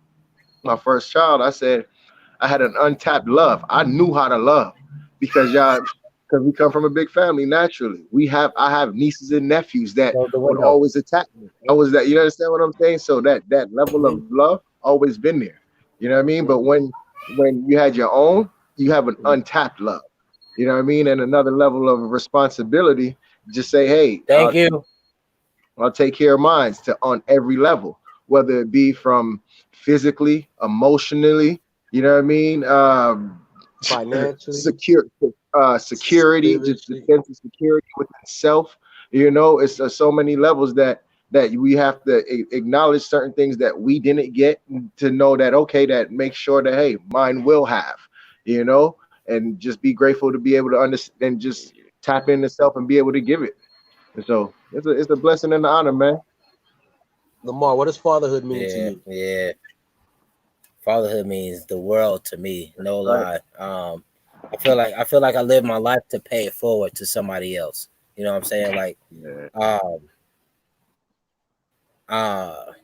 my first child, I said I had an untapped love. I knew how to love because y'all, because we come from a big family. Naturally, I have nieces and nephews that Close the would window. always attack me. I was that. You understand what I'm saying? So that level of Mhm. love always been there. You know what I mean? But when you had your own, you have an untapped love. You know what I mean? And another level of responsibility. Just say, hey, Thank you. I'll take care of mine to on every level, whether it be from physically, emotionally, you know what I mean? Financially, Secure, security, just the spiritually. sense of security within self. You know, it's so many levels that we have to acknowledge certain things that we didn't get to know that okay, that make sure that hey, mine will have, you know, and just be grateful to be able to understand and just tap into self and be able to give it. And so it's a blessing and an honor, man. Lamar, what does fatherhood mean to Yeah, you? yeah. Fatherhood means the world to me. No Right. lie. I feel like I live my life to pay it forward to somebody else. You know what I'm saying? Like, Yeah. um,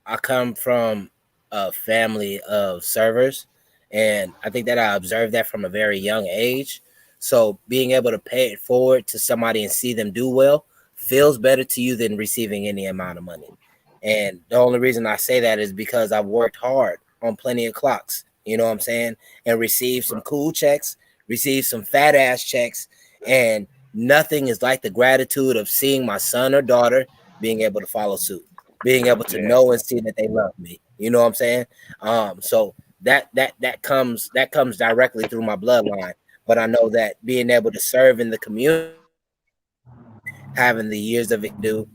I come from a family of servers, and I think that I observed that from a very young age. So being able to pay it forward to somebody and see them do well feels better to you than receiving any amount of money. And the only reason I say that is because I've worked hard on plenty of clocks, you know what I'm saying, and received some Right. cool checks, received some fat ass checks, and nothing is like the gratitude of seeing my son or daughter being able to follow suit, being able to Yeah. know and see that they love me. You know what I'm saying? So that comes directly through my bloodline. But I know that being able to serve in the community, having the years of it do,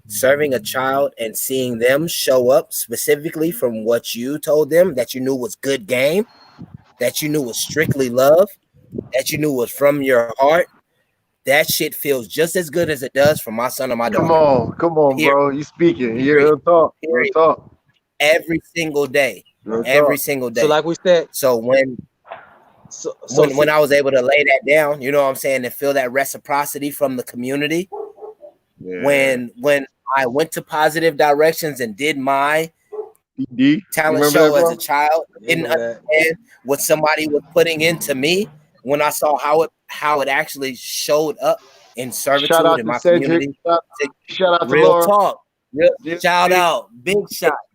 serving a child and seeing them show up specifically from what you told them that you knew was good game, that you knew was strictly love, that you knew was from your heart, that shit feels just as good as it does for my son or my daughter. Come on, Period. bro. You speaking? Yeah, Period. real talk, real Period. talk, Every single day. real Every talk. single So, day. like we said, So so when see, I was able to lay that down, you know what I'm saying, and feel that reciprocity from the community, Yeah. when I went to positive directions and did my PD, you talent remember show that, as a bro? child, I didn't didn't know that. understand what somebody was putting into me, when I saw how it actually showed up in Shout servitude out in to my Cedric. community. Shout out to Real Laura. talk. Real You know shout what I mean? out.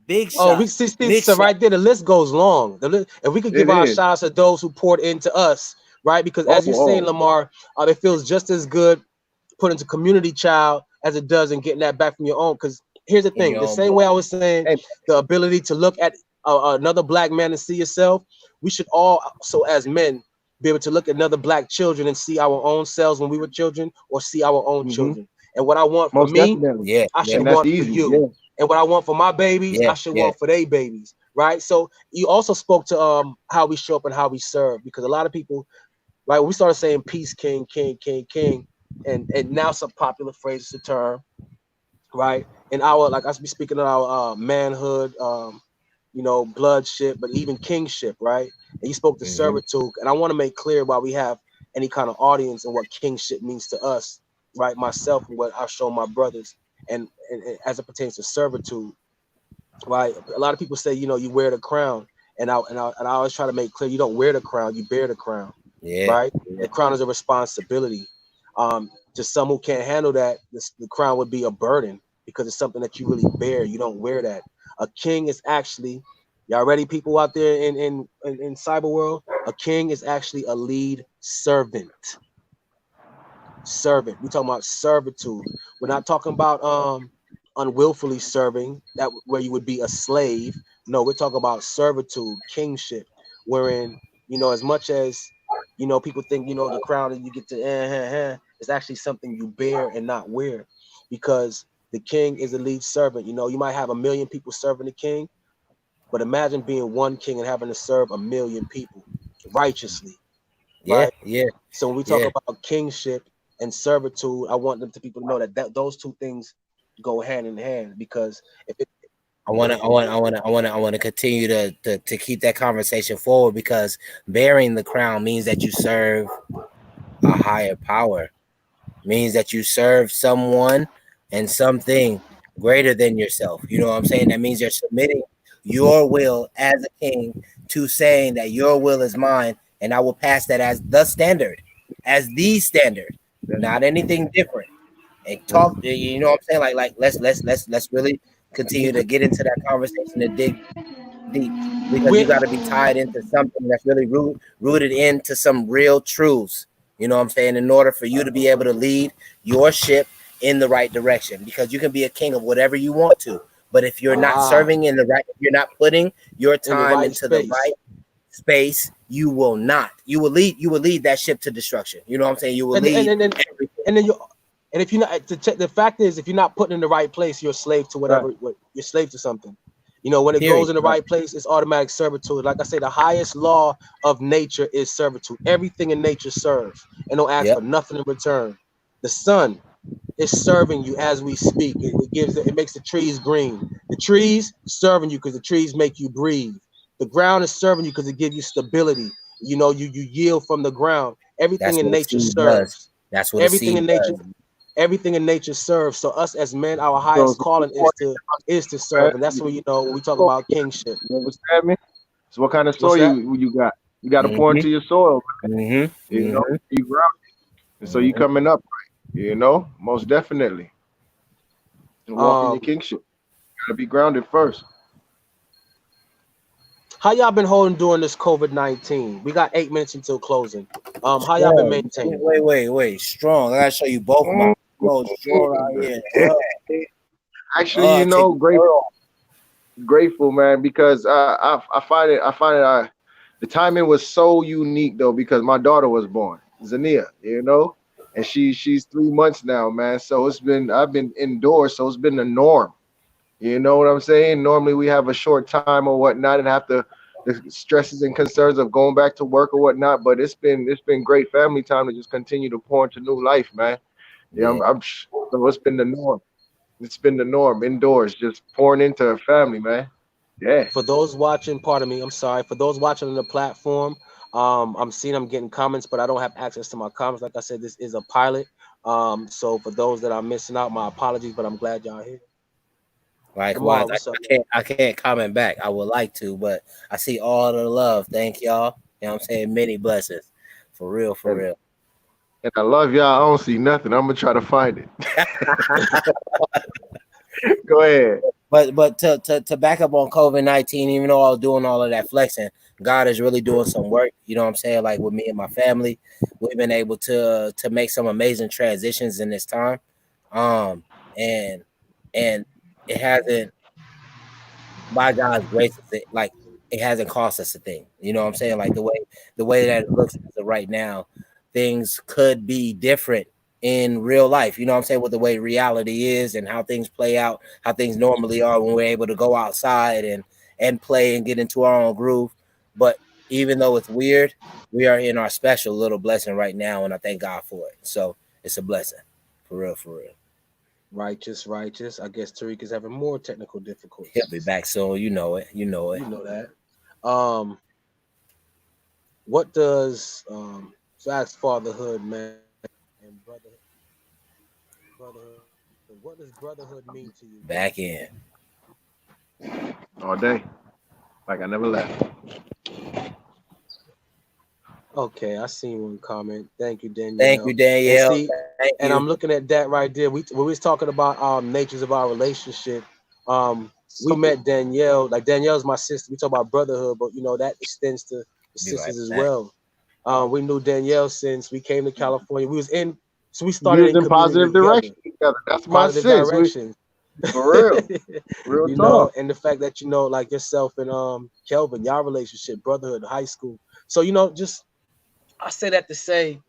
Big Oh, shot, we see, big so shot. right there, the list goes long. If we could give It our is. shout outs to those who poured into us, right? Because Oh, as you're saying, oh. Lamar, it feels just as good put into community child as it does in getting that back from your own. Because here's the In thing: your the own same blood. way I was saying, And the ability to look at another black man and see yourself, we should all, so as men, be able to look at another black children and see our own selves when we were children, or see our own hmm children. And what I want for most me, definitely. Yeah, I yeah, should And that's want for easy. you. Yeah. And what I want for my babies, yeah, I should yeah. want for their babies, right? So you also spoke to how we show up and how we serve, because a lot of people, right, we started saying peace, king, king, king, king, and now some popular phrases to term, right? And our, like I be speaking of our manhood, bloodship, but even kingship, right? And you spoke to hmm servitude, and I want to make clear why we have any kind of audience and what kingship means to us, right? Myself and what I show my brothers, and as it pertains to servitude, right? A lot of people say, you wear the crown, and I always try to make clear, you don't wear the crown, you bear the crown, Yeah, right? yeah. The crown is a responsibility. To some who can't handle that, the crown would be a burden because it's something that you really bear. You don't wear that. A king is actually, y'all ready, people out there in cyber world? A king is actually a lead servant. Servant. We're talking about servitude. We're not talking about unwillfully serving, that where you would be a slave. No, we're talking about servitude, kingship, wherein as much as people think the crown and you get to it's actually something you bear and not wear, because the king is the lead servant. You might have a million people serving the king, but imagine being one king and having to serve a million people righteously, Yeah, right? yeah, So when we talk yeah. about kingship and servitude, I want them to people to know that those two things go hand in hand, because if it I want to continue to keep that conversation forward, because bearing the crown means that you serve a higher power, means that you serve someone and something greater than yourself. You know what I'm saying? That means you're submitting your will as a king to saying that your will is mine, and I will pass that as the standard, That's not anything different. And talk, you know what I'm saying? Like let's really continue to get into that conversation and dig deep, because you we got to be tied into something that's really rooted into some real truths. You know what I'm saying? In order for you to be able to lead your ship in the right direction, because you can be a king of whatever you want to, but if you're not ah serving in the right, if you're not putting your in the time right into the space. right space, you will not. You will lead that ship to destruction. You know what I'm saying? You will and and lead and then everything. and then you and if you're not the fact is, if you're not putting in the right place, you're a slave to right. you're a slave to something. When it Period. goes in the Right. right place, it's automatic servitude. Like I say, the highest law of nature is servitude. Everything in nature serves and don't ask Yep. for nothing in return. The sun is serving you as we speak. It makes the trees green. The trees serving you because the trees make you breathe. The ground is serving you because it gives you stability. You yield from the ground. Everything That's in what a nature seed does. serves. That's what a Everything seed in nature, does. everything in nature serves. So us as men, our So, highest so calling is to man, serve, and that's when we talk you about kingship. understand me? So what kind of What's soil that? you got? You got to pour Mm-hmm. into your soil. Mm-hmm. You know, Mm-hmm. you ground, and so you Mm-hmm. coming up. Most definitely. And walk in your Um, kingship. You gotta be grounded first. how y'all been holding during this COVID-19? We got 8 minutes until closing. How y'all been Strong. maintaining? Wait. Strong. I gotta show you both of my Mm. clothes. Strong out here. Actually, Take the shirt off. grateful, man, because I find it the timing was so unique though, because my daughter was born, Zania, and she's 3 months now, man. So I've been indoors, so it's been the norm. You know what I'm saying? Normally we have a short time or whatnot and have the stresses and concerns of going back to work or whatnot. But it's been great family time to just continue to pour into new life, man. Yeah, Yeah. so it's been the norm. It's been the norm indoors, just pouring into a family, man. Yeah. For those watching, pardon me, I'm sorry. For those watching on the platform, I'm getting comments, but I don't have access to my comments. Like I said, this is a pilot. So for those that are missing out, my apologies, but I'm glad y'all here. Likewise. Lamar, what's up? I can't comment back. I would like to, but I see all the love. Thank y'all. You know what I'm saying? Many blessings. For real, for And real. and I love y'all. I don't see nothing. I'm gonna try to find it. Go ahead. But to back up on COVID-19, even though I was doing all of that flexing, God is really doing some work. You know what I'm saying? Like with me and my family, we've been able to make some amazing transitions in this time. Um and and it hasn't, by God's grace, it hasn't cost us a thing. You know what I'm saying? Like the way that it looks as of right now, things could be different in real life. You know what I'm saying? With the way reality is and how things play out, how things normally are when we're able to go outside and play and get into our own groove. But even though it's weird, we are in our special little blessing right now, and I thank God for it. So it's a blessing, for real, for real. Righteous, righteous. I guess Tariq is having more technical He'll be difficulties. back soon. You know it. You know it. You know that. Um, what does so ask fatherhood, man, and brotherhood. What does brotherhood mean to you, bro? Back in. All day. Like I never left. Okay, I seen one comment. Thank you, Thank you, Danielle. And Danielle. see, Thank and you. I'm looking at that right there. We was talking about natures of our relationship. We So met Danielle. Like Danielle's my sister. We talk about brotherhood, but that extends to the Be right sisters as back. well. We knew Danielle since we came to California. So we we started was in in community positive together, direction together. That's my positive sis. We direction. for real. Real talk. And the fact that like yourself and Kelvin, y'all relationship, brotherhood, high school. So just I say that to say,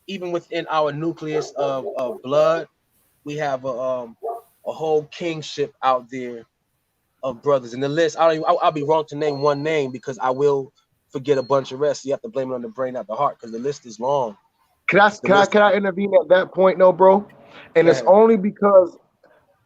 even within our nucleus of blood, we have a whole kingship out there of brothers. And the list, I'll be wrong to name one name because I will forget a bunch of rest. You have to blame it on the brain, not the heart, because the list is long. The list. Can I intervene at that point, no, bro? And Go it's ahead. only because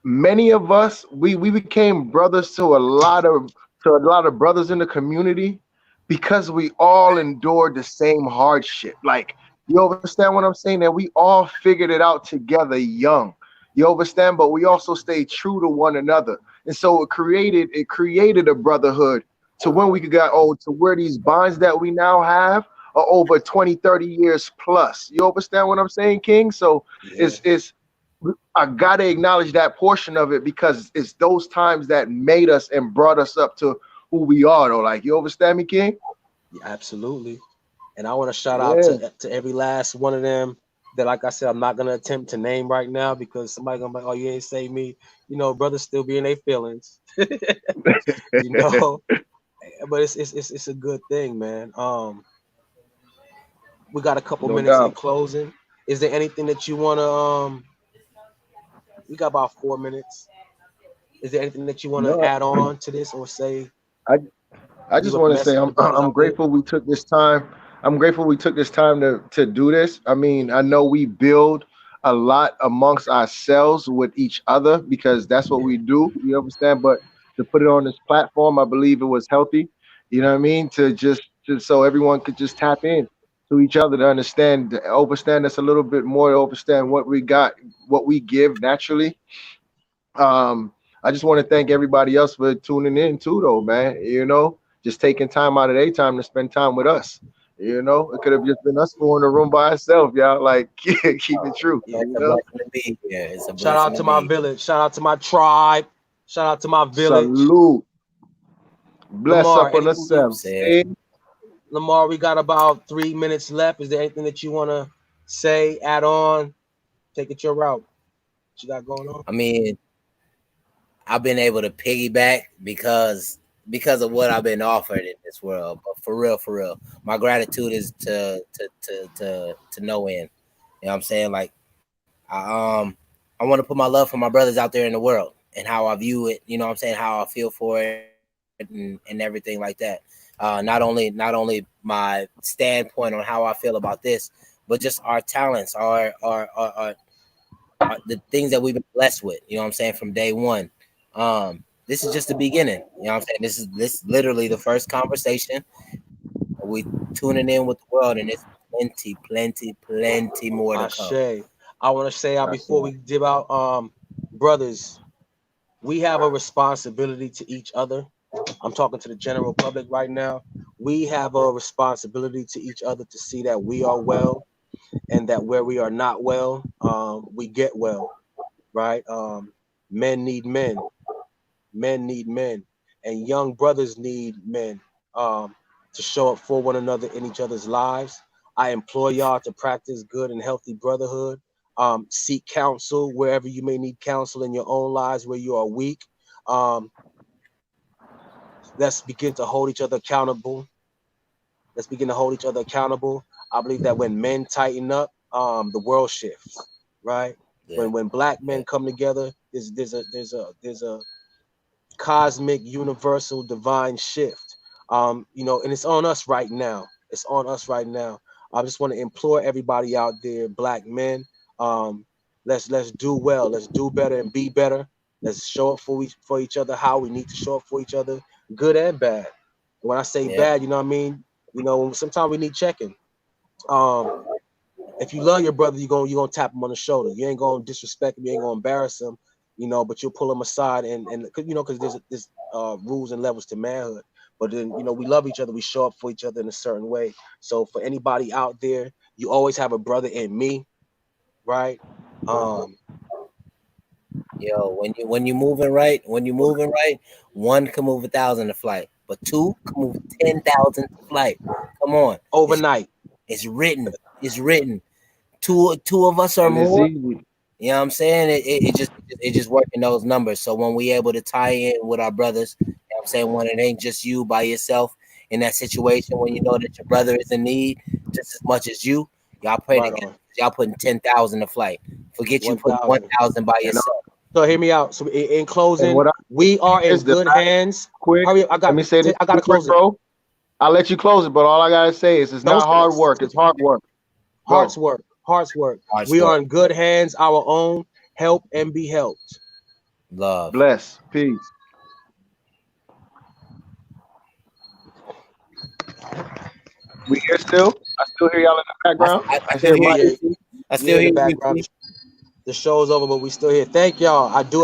many of us we became brothers to a lot of brothers in the community because we all endured the same hardship. Like, you understand what I'm saying? That we all figured it out together young. You understand? But we also stayed true to one another. And so it created a brotherhood to when we could get old, to where these bonds that we now have are over 20, 30 years plus. You understand what I'm saying, King? So Yeah, it's I gotta acknowledge that portion of it because it's those times that made us and brought us up to who we are. Though, like, you understand me, King? yeah, absolutely. And I want to shout out Yeah, to every last one of them that, like I said, I'm not gonna attempt to name right now because somebody gonna be like, "Oh, you ain't say me." Brothers still be in their feelings. you know, but it's a good thing, man. We got a couple no minutes in doubt. closing. Is there anything that you wanna We got about 4 minutes. Is there anything that you want to No, add on to this or say, I I leave just a want to say message for the brothers I'm out there? grateful we took this time. I'm grateful we took this time to do this. I mean, I know we build a lot amongst ourselves with each other because that's what Yeah, we do. You understand? But to put it on this platform, I believe it was healthy. You know what I mean? To so everyone could just tap in to each other to understand us a little bit more, to understand what we got, what we give naturally. I just want to thank everybody else for tuning in too, though, man. Just taking time out of their time to spend time with us. It could have just been us four in the room by ourselves, y'all. Like, keep it true. yeah. It's a blessing to be here. It's a Shout out blessing to to my be. village. Shout out to my tribe. Shout out to my village. Salute. Bless Lamar, up on anything You know what I'm yourself. saying? Eh? Lamar, we got about 3 minutes left. Is there anything that you want to say, add on? Take it your route. What you got going on? I mean, I've been able to piggyback because of what I've been offered in this world. But for real, my gratitude is to no end. You know what I'm saying? Like, I want to put my love for my brothers out there in the world and how I view it. You know what I'm saying? How I feel for it and everything like that. Not only my standpoint on how I feel about this, but just our talents, the things that we've been blessed with. You know what I'm saying? From day one. This is just the beginning. You know what I'm saying? This is literally the first conversation. We tuning in with the world, and it's plenty more to come. Ashe. I want to say That's before we dip out, brothers, we have a responsibility to each other. I'm talking to the general public right now. We have a responsibility to each other to see that we are well and that where we are not well, we get well, right? Men need men, men need men, and young brothers need men to show up for one another in each other's lives. I implore y'all to practice good and healthy brotherhood. Seek counsel wherever you may need counsel in your own lives where you are weak. Um, let's begin to hold each other accountable. Let's begin to hold each other accountable. I believe that when men tighten up, the world shifts, right? Yeah, When black yeah, men come together, there's a cosmic, universal, divine shift. And it's on us right now. It's on us right now. I just want to implore everybody out there, black men, um, let's do well, let's do better and be better. Let's show up for each other how we need to show up for each other, good and bad. When I say yeah, bad, you know what I mean. Sometimes we need checking. Um, if you love your brother, you're gonna tap him on the shoulder. You ain't gonna disrespect him. You ain't gonna embarrass him. But you'll pull him aside and because there's rules and levels to manhood. But then we love each other. We show up for each other in a certain way. So for anybody out there, you always have a brother in me, right? Um, yo, when you moving right, one can move 1,000 to flight, but two can move 10,000 to flight. Come on, it's overnight. it's written. It's written. Two of us or and it's more. easy. You know what I'm saying? It just working those numbers. So when we able to tie in with our brothers, you know what I'm saying, when it ain't just you by yourself, in that situation when you know that your brother is in need just as much as you. Y'all pray Right together. on. Y'all putting 10,000 to flight. Forget you putting 1,000. 1,000 by And yourself. So hear me out. So in and closing, what I we are in is the good last hands. quick. Hurry up! Let me say this I gotta quick, close it. bro. I'll let you close it, but all I gotta say is it's Don't not hard work. It's hard work. hearts Go. work. Hearts work. Hearts We are work. in good hands. Our own. Help and be helped. Love. Bless. Peace. We here still? I still hear y'all in the background. I I still hear hear Mike. Yeah, you. I we still in the hear you. background. The show's over, but we still here. Thank y'all. I do